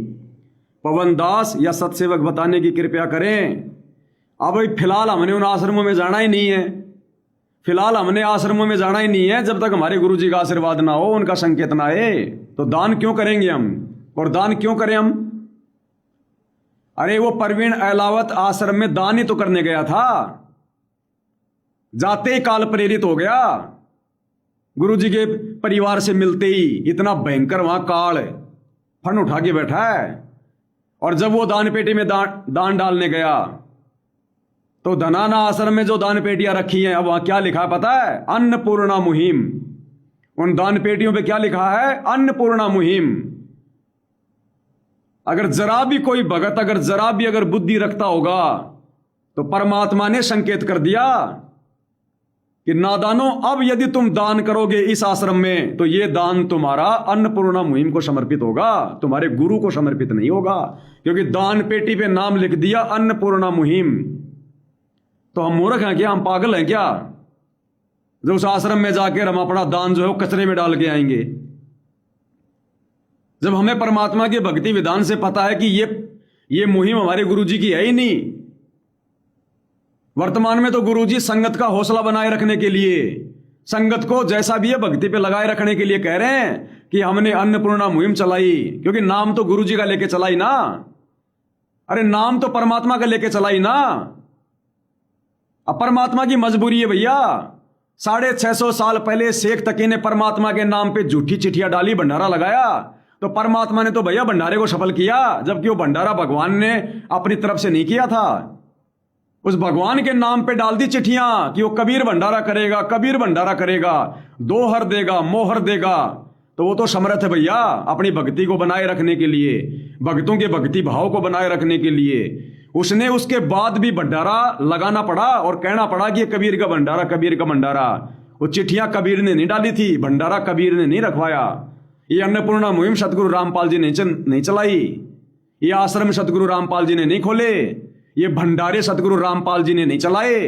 पवन दास या सतसेवक बताने की कृपया करें। अब फिलहाल हमने उन आश्रमों में जाना ही नहीं है, फिलहाल हमने आश्रमों में जाना ही नहीं है जब तक हमारे गुरु जी का आशीर्वाद ना हो, उनका संकेत ना आए। तो दान क्यों करेंगे हम? और दान क्यों करें हम? अरे वो परवीन अहलावत आश्रम में दान ही तो करने गया था, जाते ही काल प्रेरित हो गया। गुरु जी के परिवार से मिलते ही इतना भयंकर वहां काल फन उठा के बैठा है। और जब वो दान पेटी में दान डालने गया तो धनाना आश्रम में जो दान पेटियां रखी हैं, अब वहां क्या लिखा है पता है? अन्नपूर्णा मुहिम। उन दान पेटियों पे क्या लिखा है? अन्नपूर्णा मुहिम। अगर जरा भी कोई भगत अगर बुद्धि रखता होगा तो परमात्मा ने संकेत कर दिया कि नादानो, अब यदि तुम दान करोगे इस आश्रम में तो यह दान तुम्हारा अन्नपूर्णा मुहिम को समर्पित होगा, तुम्हारे गुरु को समर्पित नहीं होगा। क्योंकि दान पेटी पे नाम लिख दिया अन्नपूर्णा मुहिम। तो हम मूर्ख हैं क्या, हम पागल हैं क्या जो उस आश्रम में जाकर हम अपना दान जो है वो कचरे में डाल के आएंगे? जब हमें परमात्मा के भक्ति विधान से पता है कि ये मुहिम हमारे गुरुजी की है ही नहीं। वर्तमान में तो गुरुजी संगत का हौसला बनाए रखने के लिए, संगत को जैसा भी है भक्ति पे लगाए रखने के लिए कह रहे हैं कि हमने अन्नपूर्णा मुहिम चलाई, क्योंकि नाम तो गुरुजी का लेके चलाई ना। अरे नाम तो परमात्मा का लेके चलाई ना। अब परमात्मा की मजबूरी है भैया। 650 साल पहले शेख तकी ने परमात्मा के नाम पे झूठी चिट्ठियां डाली, भंडारा लगाया, तो परमात्मा ने तो भैया भंडारे को सफल किया, जबकि वो भंडारा भगवान ने अपनी तरफ से नहीं किया था। उस भगवान के नाम पे डाल दी चिट्ठियां कि वो कबीर भंडारा करेगा, कबीर भंडारा करेगा, दोहर देगा, मोहर देगा। तो वो तो समर्थ है भैया अपनी भक्ति को बनाए रखने के लिए, भक्तों के भक्ति भाव को बनाए रखने के लिए। उसने उसके बाद भी भंडारा लगाना पड़ा और कहना पड़ा कि ये कबीर का भंडारा, कबीर का भंडारा। वो चिट्ठियां कबीर ने नहीं डाली थी, भंडारा कबीर ने नहीं रखवाया। ये अन्नपूर्णा मुहिम सतगुरु रामपाल जी ने नहीं चलाई, ये आश्रम सतगुरु रामपाल जी ने नहीं खोले, ये भंडारे सतगुरु रामपाल जी ने नहीं चलाए।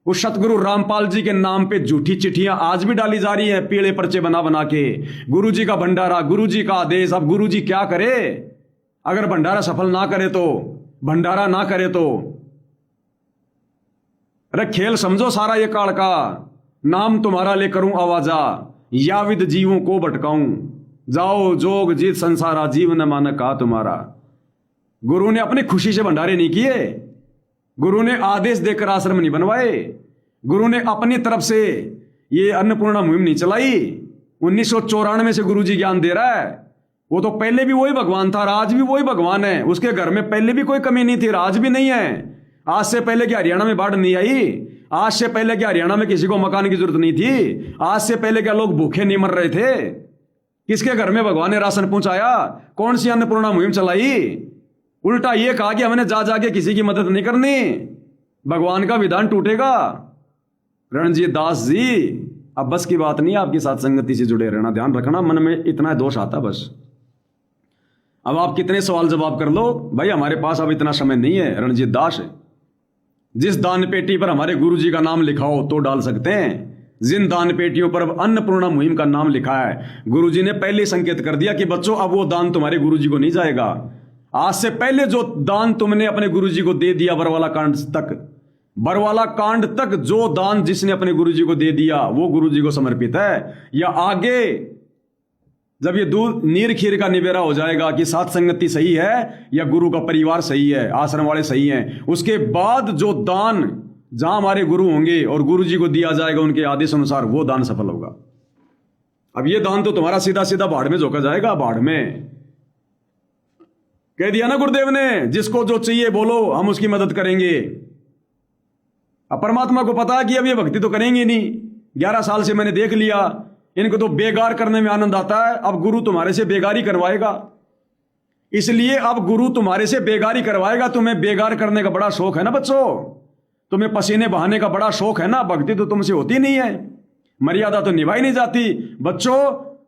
उस सतगुरु रामपाल जी के नाम पे झूठी चिट्ठियां आज भी डाली जा रही हैं, पीले पर्चे बना बना के। गुरुजी का भंडारा, गुरुजी का आदेश। अब गुरुजी क्या करे? अगर भंडारा सफल ना करे तो, भंडारा ना करे तो, अरे खेल समझो सारा ये काल का। नाम तुम्हारा ले करूं आवाजा, याविद जीवों को भटकाऊं, जाओ जोग जीत संसारा, जीव न मान का तुम्हारा। गुरु ने अपनी खुशी से भंडारे नहीं किए, गुरु ने आदेश देकर आश्रम नहीं बनवाए, गुरु ने अपनी तरफ से ये अन्नपूर्णा मुहिम नहीं चलाई। 1994 से गुरु जी ज्ञान दे रहा है। वो तो पहले भी वही भगवान था, आज भी वही भगवान है। उसके घर में पहले भी कोई कमी नहीं थी, आज भी नहीं है। आज से पहले क्या हरियाणा में बाढ़ नहीं आई? आज से पहले क्या हरियाणा में किसी को मकान की जरूरत नहीं थी? आज से पहले क्या लोग भूखे नहीं मर रहे थे? किसके घर में भगवान ने राशन पहुंचाया? कौन सी अन्नपूर्णा मुहिम चलाई? उल्टा ये कहा कि हमने जा जाके किसी की मदद नहीं करनी, भगवान का विधान टूटेगा। रणजीत दास जी, अब बस की बात नहीं, आपकी साथ संगति से जुड़े रहना, ध्यान रखना, मन में इतना दोष आता बस। अब आप कितने सवाल जवाब कर लो भाई, हमारे पास अब इतना समय नहीं है। रणजीत दास, जिस दान पेटी पर हमारे गुरुजी का नाम लिखा हो तो डाल सकते हैं। जिन दान पेटियों पर अब अन्नपूर्णा मुहिम का नाम लिखा है, गुरुजी ने पहले संकेत कर दिया कि बच्चों अब वो दान तुम्हारे गुरुजी को नहीं जाएगा। आज से पहले जो दान तुमने अपने गुरुजी को दे दिया, बरवाला कांड तक, बरवाला कांड तक जो दान जिसने अपने गुरुजी को दे दिया वो गुरुजी को समर्पित है। या आगे जब ये दूध नीर खीर का निबेरा हो जाएगा कि साथ संगति सही है या गुरु का परिवार सही है, आश्रम वाले सही हैं, उसके बाद जो दान जहां हमारे गुरु होंगे और गुरुजी को दिया जाएगा उनके आदेश अनुसार, वो दान सफल होगा। अब ये दान तो तुम्हारा सीधा सीधा बाढ़ में झोंका जाएगा। बाढ़ में कह दिया ना गुरुदेव ने, जिसको जो चाहिए बोलो, हम उसकी मदद करेंगे। अब परमात्मा को पता है कि अब ये भक्ति तो करेंगे नहीं। 11 साल से मैंने देख लिया, इनको तो बेगार करने में आनंद आता है। अब गुरु तुम्हारे से बेगारी करवाएगा, इसलिए अब गुरु तुम्हारे से बेगारी करवाएगा। तुम्हें बेगार करने का बड़ा शौक है ना बच्चों, तुम्हें पसीने बहाने का बड़ा शौक है ना। भक्ति तो तुमसे होती नहीं है, मर्यादा तो निभाई नहीं जाती। बच्चों,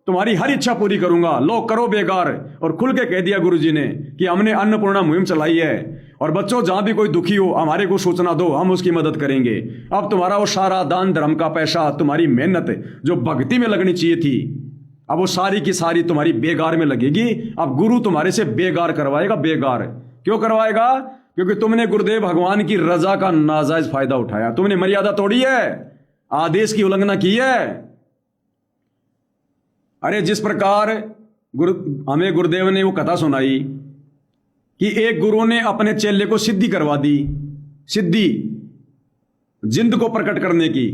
तुम्हारी हर इच्छा पूरी करूंगा, लो करो बेगार। और खुल के कह दिया गुरुजी ने कि हमने अन्नपूर्णा मुहिम चलाई है, और बच्चों जहां भी कोई दुखी हो हमारे को सूचना दो, हम उसकी मदद करेंगे। अब तुम्हारा वो सारा दान धर्म का पैसा, तुम्हारी मेहनत जो भक्ति में लगनी चाहिए थी, अब वो सारी की सारी तुम्हारी बेगार में लगेगी। अब गुरु तुम्हारे से बेगार करवाएगा। बेगार क्यों करवाएगा? क्योंकि तुमने गुरुदेव भगवान की रजा का नाजायज फायदा उठाया, तुमने मर्यादा तोड़ी है, आदेश की उल्लंघना की है। अरे जिस प्रकार हमें गुरुदेव ने वो कथा सुनाई कि एक गुरु ने अपने चेले को सिद्धि करवा दी, सिद्धि जिंद को प्रकट करने की।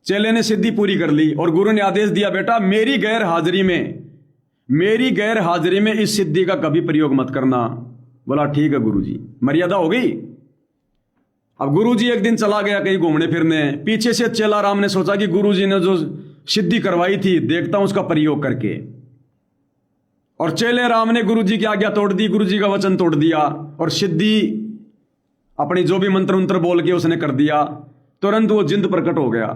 चेले ने सिद्धि पूरी कर ली और गुरु ने आदेश दिया, बेटा मेरी गैर हाजिरी में इस सिद्धि का कभी प्रयोग मत करना। बोला ठीक है गुरुजी, मर्यादा हो गई। अब गुरुजी एक दिन चला गया कहीं घूमने फिरने, पीछे से चेला राम ने सोचा कि गुरुजी ने जो सिद्धि करवाई थी देखता हूं उसका प्रयोग करके। और चेले राम ने गुरुजी की आज्ञा तोड़ दी, गुरुजी का वचन तोड़ दिया और सिद्धि अपनी जो भी मंत्र उंत्र बोल के उसने कर दिया। तुरंत वो जिंद प्रकट हो गया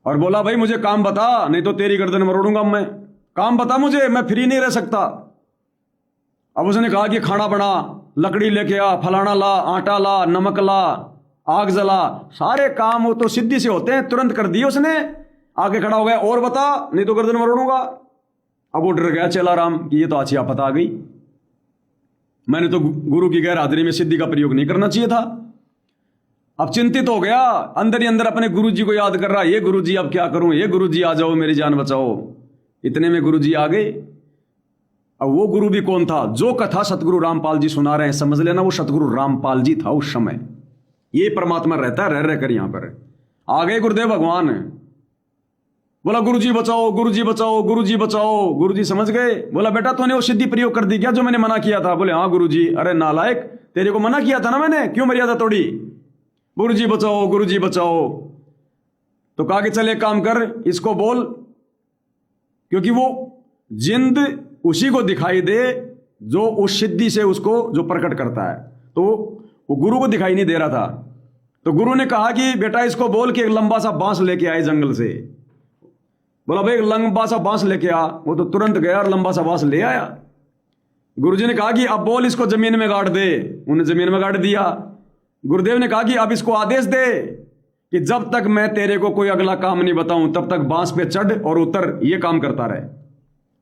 और बोला, भाई मुझे काम बता, नहीं तो तेरी गर्दन मरोड़ूंगा मैं। काम बता मुझे, मैं फ्री नहीं रह सकता। अब उसने कहा कि खाना बना, लकड़ी लेके आ, फलाना ला, आटा ला, नमक ला, आग जला, सारे काम वो तो सिद्धि से होते हैं, तुरंत कर दिए उसने। आगे खड़ा हो गया, और बता नहीं तो गर्दन मरोड़ूंगा। अब वो डर गया चेला राम कि ये तो अच्छी आफत आ गई, मैंने तो गुरु की गैर हाजिरी में सिद्धि का प्रयोग नहीं करना चाहिए था। अब चिंतित हो गया, अंदर ही अंदर अपने गुरुजी को याद कर रहा, ये गुरुजी अब क्या करूं, ये गुरुजी आ जाओ मेरी जान बचाओ। इतने में गुरुजी आ गए। अब वो गुरु भी कौन था? जो कथा सतगुरु रामपाल जी सुना रहे हैं, समझ लेना वो सतगुरु रामपाल जी था उस समय। ये परमात्मा रहता है, रह कर यहां पर। आ गए गुरुदेव भगवान, बोला गुरुजी बचाओ, गुरुजी बचाओ, गुरुजी बचाओ। गुरुजी समझ गए, बोला बेटा तूने वो सिद्धि प्रयोग कर दी क्या जो मैंने मना किया था? बोले हाँ गुरुजी। अरे नालायक, तेरे को मना किया था ना मैंने, क्यों मर्यादा तोड़ी? गुरुजी बचाओ, गुरुजी बचाओ। तो कहा कि चल एक काम कर, इसको बोल, क्योंकि वो जिंद उसी को दिखाई दे जो उस सिद्धि से उसको जो प्रकट करता है, तो वो गुरु को दिखाई नहीं दे रहा था। तो गुरु ने कहा कि बेटा इसको बोल कि एक लंबा सा बांस लेके आए जंगल से। बोला भाई एक लंबा सा बांस लेके आ। वो तो तुरंत गया और लंबा सा बांस ले आया। गुरुजी ने कहा कि अब बोल इसको जमीन में गाड़ दे। उन्हें जमीन में गाड़ दिया। गुरुदेव ने कहा कि अब इसको आदेश दे कि जब तक मैं तेरे को कोई अगला काम नहीं बताऊं तब तक बांस पे चढ़ और उतर, ये काम करता रहे।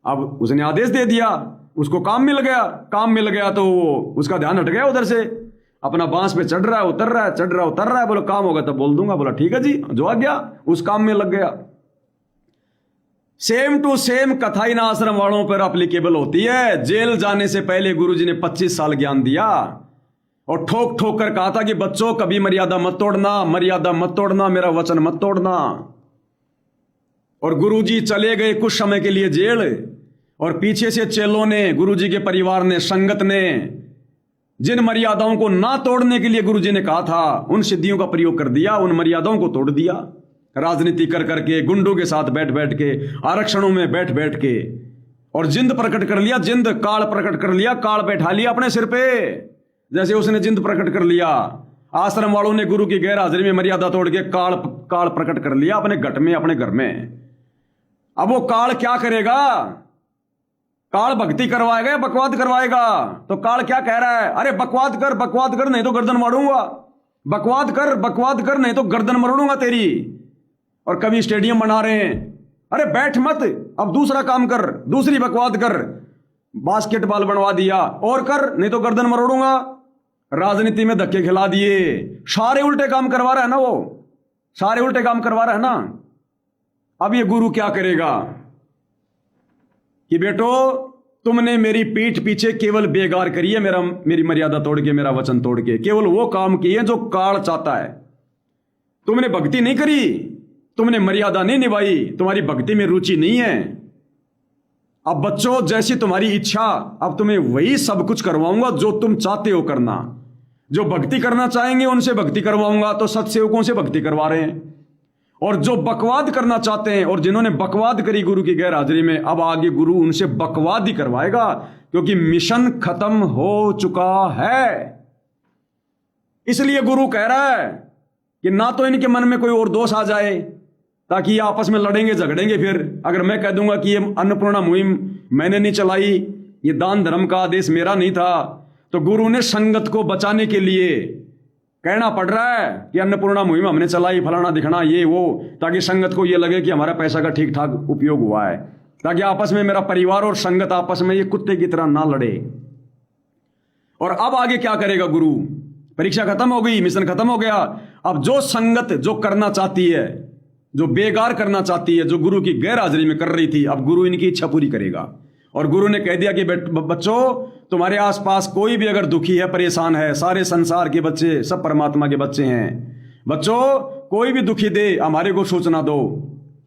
अब उसने आदेश दे दिया, उसको काम मिल गया। काम मिल गया तो वो उसका ध्यान हट गया उधर से, अपना बांस पे चढ़ रहा है, उतर रहा है, चढ़ रहा है, उतर रहा है। बोलो काम होगा तब बोल दूंगा। बोला ठीक है जी, जो आ गया उस काम में लग गया। सेम टू सेम कथा इन आश्रम वालों पर एप्लीकेबल होती है। जेल जाने से पहले गुरुजी ने 25 साल ज्ञान दिया और ठोक ठोक कर कहा था कि बच्चों कभी मर्यादा मत तोड़ना, मर्यादा मत तोड़ना, मेरा वचन मत तोड़ना। और गुरुजी चले गए कुछ समय के लिए जेल, और पीछे से चेलों ने, गुरुजी के परिवार ने, संगत ने जिन मर्यादाओं को ना तोड़ने के लिए गुरुजी ने कहा था, उन सिद्धियों का प्रयोग कर दिया, उन मर्यादाओं को तोड़ दिया। राजनीति कर करके, गुंडों के साथ बैठ बैठ के, आरक्षणों में बैठ बैठ के, और जिंद प्रकट कर लिया, जिंद काल प्रकट कर लिया, काल बैठा लिया अपने सिर पे, जैसे उसने जिंद प्रकट कर लिया। आश्रम वालों ने गुरु की गैर हाजिरी में मर्यादा तोड़ के काल प्रकट कर लिया अपने घट में, अपने घर में। अब वो काल क्या करेगा? काल भक्ति करवाएगा या बकवाद करवाएगा? तो काल क्या कह रहा है? अरे बकवाद कर नहीं तो गर्दन मारूंगा, बकवाद कर नहीं तो गर्दन मरोड़ूंगा तेरी। और कभी स्टेडियम बना रहे हैं, अरे बैठ मत, अब दूसरा काम कर, दूसरी बकवाद कर, बास्केटबॉल बनवा दिया, और कर नहीं तो गर्दन मरोड़ूंगा। राजनीति में धक्के खिला दिए, सारे उल्टे काम करवा रहा है ना, वो सारे उल्टे काम करवा रहा है ना। अब ये गुरु क्या करेगा कि बेटो तुमने मेरी पीठ पीछे केवल बेगार करी है, मेरी मर्यादा तोड़ के, मेरा वचन तोड़ के, केवल वो काम किए जो काल चाहता है। तुमने भक्ति नहीं करी, तुमने मर्यादा नहीं निभाई, तुम्हारी भक्ति में रुचि नहीं है। अब बच्चों जैसी तुम्हारी इच्छा, अब तुम्हें वही सब कुछ करवाऊंगा जो तुम चाहते हो करना। जो भक्ति करना चाहेंगे उनसे भक्ति करवाऊंगा, तो सत्सेवकों से भक्ति करवा रहे हैं। और जो बकवाद करना चाहते हैं और जिन्होंने बकवाद करी गुरु की गैर हाजिरी में, अब आगे गुरु उनसे बकवाद ही करवाएगा, क्योंकि मिशन खत्म हो चुका है। इसलिए गुरु कह रहा है कि ना तो इनके मन में कोई और दोष आ जाए ताकि ये आपस में लड़ेंगे झगड़ेंगे। फिर अगर मैं कह दूंगा कि ये अन्नपूर्णा मुहिम मैंने नहीं चलाई, ये दान धर्म का आदेश मेरा नहीं था, तो गुरु ने संगत को बचाने के लिए कहना पड़ रहा है कि अन्नपूर्णा मुहिम हमने चलाई, फलाना दिखना, ये वो, ताकि संगत को ये लगे कि हमारा पैसा का ठीक ठाक उपयोग हुआ है, ताकि आपस में मेरा परिवार और संगत आपस में ये कुत्ते की तरह ना लड़े। और अब आगे क्या करेगा गुरु? परीक्षा खत्म हो गई, मिशन खत्म हो गया। अब जो संगत जो करना चाहती है, जो बेगार करना चाहती है, जो गुरु की गैर हाजिरी में कर रही थी, अब गुरु इनकी इच्छा पूरी करेगा। और गुरु ने कह दिया कि बच्चों तुम्हारे आसपास कोई भी अगर दुखी है, परेशान है, सारे संसार के बच्चे सब परमात्मा के बच्चे हैं, बच्चों कोई भी दुखी दे हमारे को सूचना दो,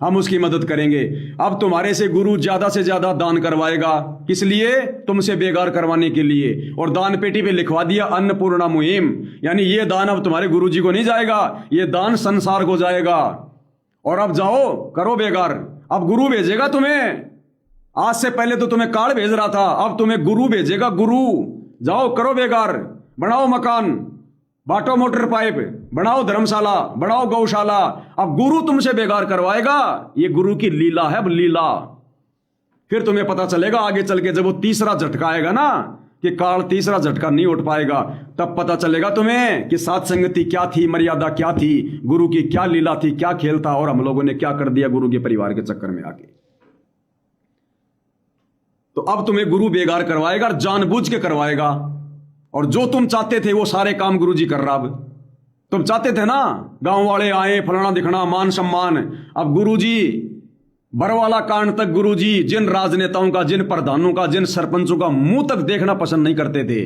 हम उसकी मदद करेंगे। अब तुम्हारे से गुरु ज्यादा से ज्यादा दान करवाएगा, किस लिए? तुमसे बेगार करवाने के लिए। और दान पेटी पे लिखवा दिया अन्नपूर्णा मुहिम, यानी ये दान अब तुम्हारे गुरु जी को नहीं जाएगा, ये दान संसार को जाएगा। और अब जाओ करो बेगार। अब गुरु भेजेगा तुम्हें, आज से पहले तो तुम्हें काल भेज रहा था, अब तुम्हें गुरु भेजेगा। गुरु जाओ करो बेगार, बनाओ मकान, बांटो मोटर पाइप, बनाओ धर्मशाला, बनाओ गौशाला। अब गुरु तुमसे बेगार करवाएगा। ये गुरु की लीला है, लीला। फिर तुम्हें पता चलेगा आगे चल के, जब वो तीसरा झटका आएगा ना, कि काल तीसरा झटका नहीं उठ पाएगा, तब पता चलेगा तुम्हें कि सात संगति क्या थी, मर्यादा क्या थी, गुरु की क्या लीला थी, क्या खेल था, और हम लोगों ने क्या कर दिया गुरु के परिवार के चक्कर में आके। तो अब तुम्हें गुरु बेगार करवाएगा और जानबूझ के करवाएगा, और जो तुम चाहते थे वो सारे काम गुरुजी कर रहा। अब तुम चाहते थे ना गांव वाले आए, फलाना दिखना, मान सम्मान, अब गुरुजी बरवाला कांड तक गुरुजी जिन राजनेताओं का, जिन प्रधानों का, जिन सरपंचों का मुंह तक देखना पसंद नहीं करते थे।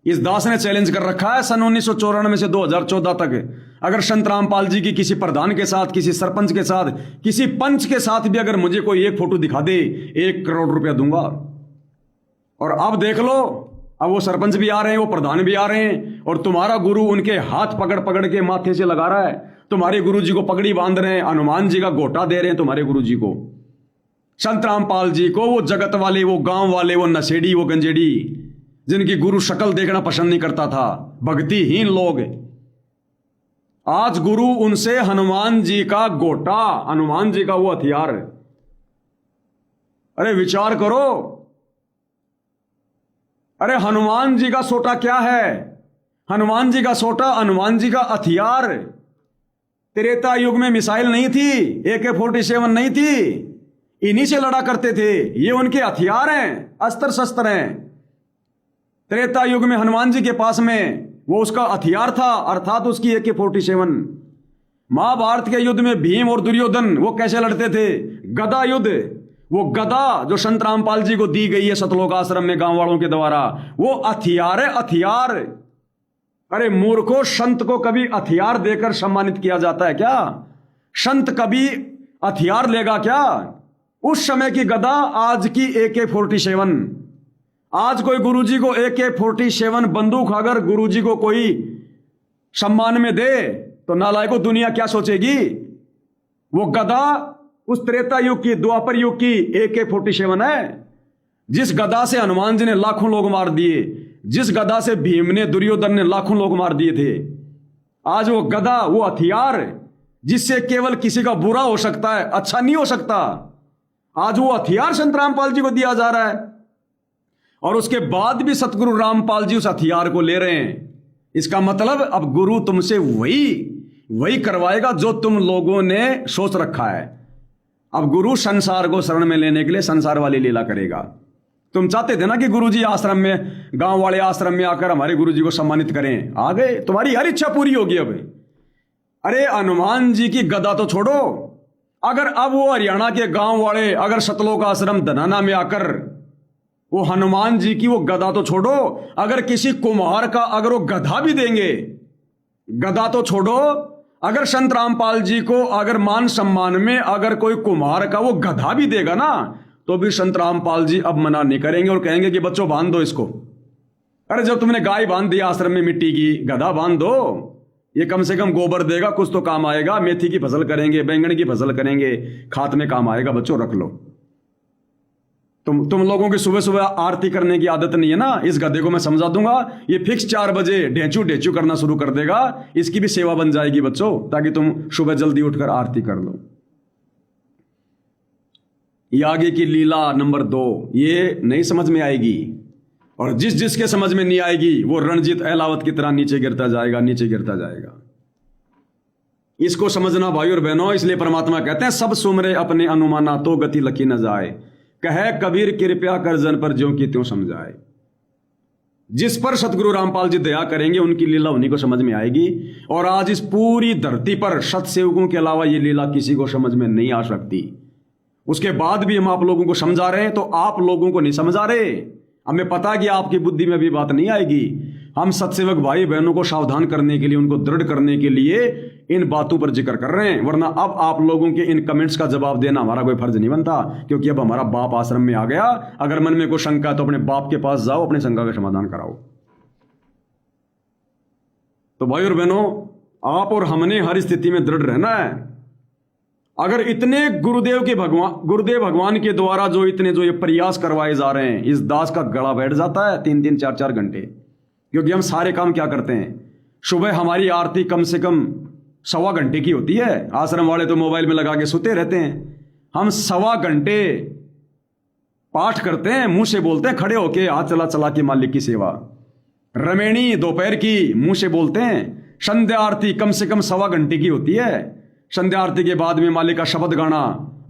इस दास ने चैलेंज कर रखा है सन 1994 से 2014 तक, अगर संत रामपाल जी की किसी प्रधान के साथ, किसी सरपंच के साथ, किसी पंच के साथ भी अगर मुझे कोई एक फोटो दिखा दे, 1 करोड़ रुपया दूंगा। और अब देख लो, अब वो सरपंच भी आ रहे हैं, वो प्रधान भी आ रहे हैं, और तुम्हारा गुरु उनके हाथ पकड़ पकड़ के माथे से लगा रहा है। तुम्हारे गुरुजी को पगड़ी बांध रहे हैं, हनुमान जी का गोटा दे रहे हैं तुम्हारे गुरुजी को, संत रामपाल जी को, वो जगत वाले, वो गांव वाले, वो नशेड़ी, वो गंजेड़ी, जिनकी गुरु शक्ल देखना पसंद नहीं करता था, भक्तिहीन लोग। आज गुरु उनसे हनुमान जी का गोटा, हनुमान जी का वो हथियार। अरे विचार करो, अरे हनुमान जी का सोटा क्या है? हनुमान जी का सोटा, हनुमान जी का हथियार। त्रेता युग में मिसाइल नहीं थी, AK-47 नहीं थी, इन्हीं से लड़ा करते थे, ये उनके हथियार हैं, अस्त्र शस्त्र हैं। त्रेता युग में हनुमान जी के पास में वो उसका हथियार था, अर्थात उसकी AK-47। महाभारत के युद्ध में भीम और दुर्योधन वो कैसे लड़ते थे? गदा युद्ध। वो गदा जो संत रामपाल जी को दी गई है सतलोक आश्रम में गांव वालों के द्वारा, वो हथियार है, हथियार। अरे मूर्खों, संत को कभी हथियार देकर सम्मानित किया जाता है क्या? संत कभी हथियार लेगा क्या? उस समय की गदा, आज की AK-47। आज कोई गुरुजी को AK-47 बंदूक अगर गुरुजी को कोई सम्मान में दे तो नालायकों दुनिया क्या सोचेगी? वो गदा उस त्रेता युग की, द्वापर युग की AK-47 है। जिस गदा से हनुमान जी ने लाखों लोग मार दिए, जिस गदा से भीम ने, दुर्योधन ने लाखों लोग मार दिए थे, आज वो गदा, वो हथियार जिससे केवल किसी का बुरा हो सकता है, अच्छा नहीं हो सकता, आज वो हथियार संत रामपाल जी को दिया जा रहा है। और उसके बाद भी सतगुरु रामपाल जी उस हथियार को ले रहे हैं। इसका मतलब अब गुरु तुमसे वही करवाएगा जो तुम लोगों ने सोच रखा है। अब गुरु संसार को शरण में लेने के लिए संसार वाली लीला करेगा। तुम चाहते थे ना कि गुरुजी आश्रम में, गांव वाले आश्रम में आकर हमारे गुरुजी को सम्मानित करें, आ गए, तुम्हारी हर इच्छा पूरी होगी अब। अरे हनुमान जी की गदा तो छोड़ो, अगर अब वो हरियाणा के गांव वाले अगर सतलोक आश्रम धनाना में आकर वो हनुमान जी की वो गदा तो छोड़ो, अगर किसी कुम्हार का अगर वो गधा भी देंगे, गदा तो छोड़ो, अगर संत रामपाल जी को अगर मान सम्मान में अगर कोई कुम्हार का वो गधा भी देगा ना, तो भी संत रामपाल जी अब मना नहीं करेंगे और कहेंगे कि बच्चों बांध दो इसको। अरे जब तुमने गाय बांध दिया आश्रम में मिट्टी की, गधा बांध दो, ये कम से कम गोबर देगा, कुछ तो काम आएगा, मेथी की फसल करेंगे, बैंगन की फसल करेंगे, खाद में काम आएगा, बच्चों रख लो। तुम लोगों की सुबह सुबह आरती करने की आदत नहीं है ना, इस गधे को मैं समझा दूंगा, ये फिक्स 4 बजे ढेंचू ढेंचू करना शुरू कर देगा, इसकी भी सेवा बन जाएगी बच्चों, ताकि तुम सुबह जल्दी उठकर आरती कर लो। ये आगे की लीला नंबर 2, ये नहीं समझ में आएगी, और जिसके समझ में नहीं आएगी वो रणजीत अहलावत की तरह नीचे गिरता जाएगा, नीचे गिरता जाएगा। इसको समझना भाई और बहनों, इसलिए परमात्मा कहते हैं सब सुमरे अपने अनुमाना तो गति लकी न जाए, कहे कबीर कृपया कर जन पर ज्यों की त्यों समझाए। जिस पर सतगुरु रामपाल जी दया करेंगे उनकी लीला उन्हीं को समझ में आएगी। और आज इस पूरी धरती पर सत्सेवकों के अलावा ये लीला किसी को समझ में नहीं आ सकती। उसके बाद भी हम आप लोगों को समझा रहे हैं, तो आप लोगों को नहीं समझा रहे। हमें पता है कि आपकी बुद्धि में भी बात नहीं आएगी। हम सत्सेवक भाई बहनों को सावधान करने के लिए, उनको दृढ़ करने के लिए इन बातों पर जिक्र कर रहे हैं, वरना अब आप लोगों के इन कमेंट्स का जवाब देना हमारा कोई फर्ज नहीं बनता, क्योंकि अब हमारा बाप आश्रम में आ गया। अगर मन में कोई शंका है तो अपने बाप के पास जाओ, अपने शंका का समाधान कराओ। तो भाई और बहनों, आप और हमने हर स्थिति में दृढ़ रहना है। अगर इतने गुरुदेव भगवान के द्वारा जो ये प्रयास करवाए जा रहे हैं, इस दास का गला बैठ जाता है 3-3, 4-4 घंटे। क्योंकि हम सारे काम क्या करते हैं, सुबह हमारी आरती कम से कम 1.25 घंटे की होती है। आश्रम वाले तो मोबाइल में लगा के सोते रहते हैं। हम 1.25 घंटे पाठ करते हैं, मुंह से बोलते हैं, खड़े होके हाथ चला चला के मालिक की सेवा। रमेणी दोपहर की मुंह से बोलते हैं। संध्या आरती कम से कम 1.25 घंटे की होती है। संध्या आरती के बाद में मालिक का शब्द गाना,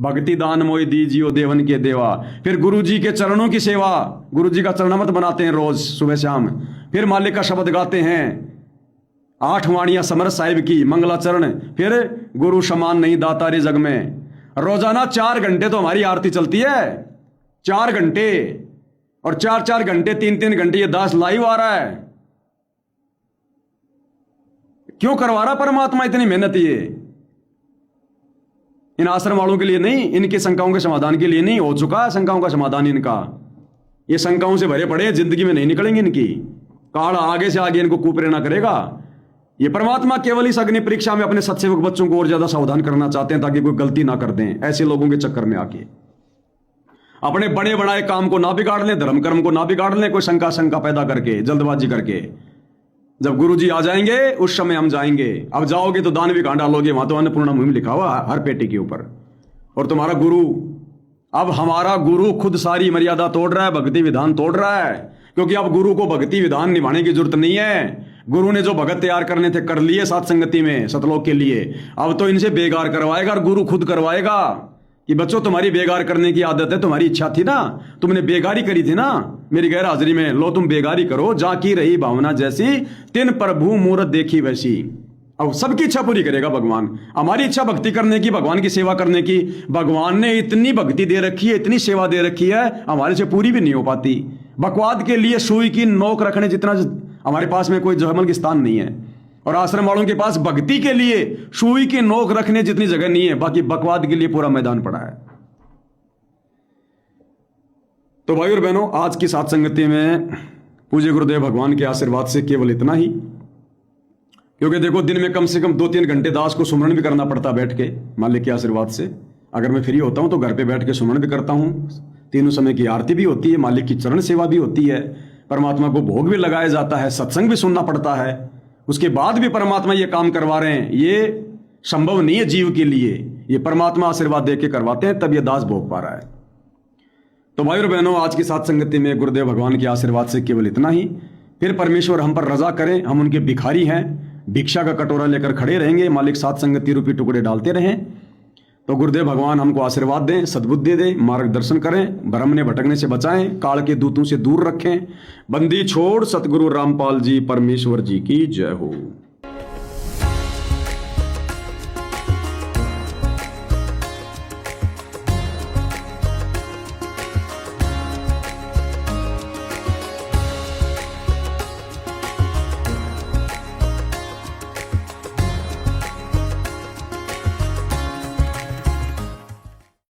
भक्ति दान मोय दीजियो देवन के देवा। फिर गुरु जी के चरणों की सेवा, गुरु जी का चरणामृत बनाते हैं रोज सुबह शाम। फिर मालिक का शब्द गाते हैं, 8 वाणियां समर साहिब की, मंगलाचरण। फिर गुरु समान नहीं दाता रे जग में। रोजाना 4 घंटे तो हमारी आरती चलती है, 4 घंटे। और 4-4 घंटे 3-3 घंटे ये दास लाइव आ रहा है। क्यों करवा रहा परमात्मा इतनी मेहनत? ये इन आश्रम वालों के लिए नहीं, इनकी शंकाओं के समाधान के लिए नहीं। हो चुका है शंकाओं का समाधान इनका। ये शंकाओं से भरे पड़े, जिंदगी में नहीं निकलेंगे इनकी। काल आगे से आगे इनको कुप्रेरणा करेगा। ये परमात्मा केवल इस अग्नि परीक्षा में अपने सत्सेवक बच्चों को और ज्यादा सावधान करना चाहते हैं, ताकि कोई गलती ना कर दें ऐसे लोगों के चक्कर में आके। अपने बड़े बनाए काम को ना बिगाड़ लें, धर्म कर्म को ना बिगाड़ लें, कोई शंका पैदा करके, जल्दबाजी करके। जब गुरु जी आ जाएंगे उस समय हम जाएंगे। अब जाओगे तो दान भी कहां डालोगे? वहां तो अन्नपूर्णा मुहिम लिखा हुआ हर पेटी के ऊपर। और तुम्हारा गुरु, अब हमारा गुरु खुद सारी मर्यादा तोड़ रहा है, भक्ति विधान तोड़ रहा है। क्योंकि अब गुरु को भक्ति विधान निभाने की जरूरत नहीं है। गुरु ने जो भगत तैयार करने थे कर लिए सात संगति में, सतलोक के लिए। अब तो इनसे बेगार करवाएगा और गुरु खुद करवाएगा कि बच्चों तुम्हारी बेगार करने की आदत है, तुम्हारी इच्छा थी ना, तुमने बेगारी करी थी ना मेरी गैर हाजिरी में, लो तुम बेगारी करो। जाकी रही भावना जैसी, तिन प्रभु मूरत देखी वैसी। अब सबकी इच्छा पूरी करेगा भगवान। हमारी इच्छा भक्ति करने की, भगवान की सेवा करने की, भगवान ने इतनी भक्ति दे रखी है, इतनी सेवा दे रखी है, हमारे से पूरी भी नहीं हो पाती। बकवाद के लिए सुई की नोक रखने जितना हमारे पास में कोई जहमल की स्थान नहीं है। और आश्रम वालों के पास भक्ति के लिए सुई की नोक रखने जितनी जगह नहीं है, बाकी बकवाद के लिए पूरा मैदान पड़ा है। तो भाई और बहनों, आज की सात संगति में पूज्य गुरुदेव भगवान के आशीर्वाद से केवल इतना ही। क्योंकि देखो, दिन में कम से कम 2-3 घंटे दास को सुमरण भी करना पड़ता बैठ के, मालिक के आशीर्वाद से। अगर मैं फ्री होता हूं तो घर पे बैठ के सुमरण भी करता हूं, तीनों समय की आरती भी होती है, मालिक की चरण सेवा भी होती है, परमात्मा को भोग भी लगाया जाता है, सत्संग भी सुनना पड़ता है। उसके बाद भी परमात्मा ये काम करवा रहे हैं, ये संभव नहीं है जीव के लिए। ये परमात्मा आशीर्वाद दे के करवाते हैं, तब ये दास भोग पा रहा है। तो भाई और बहनों, आज की सात संगति में गुरुदेव भगवान के आशीर्वाद से केवल इतना ही। फिर परमेश्वर हम पर रजा करें, हम उनके भिखारी हैं, भिक्षा का कटोरा लेकर खड़े रहेंगे, मालिक सात संगति रूपी टुकड़े डालते रहें। तो गुरुदेव भगवान हमको आशीर्वाद दें, सद्बुद्धि दें, मार्गदर्शन करें, भ्रम ने भटकने से बचाएं, काल के दूतों से दूर रखें। बंदी छोड़ सतगुरु रामपाल जी परमेश्वर जी की जय हो।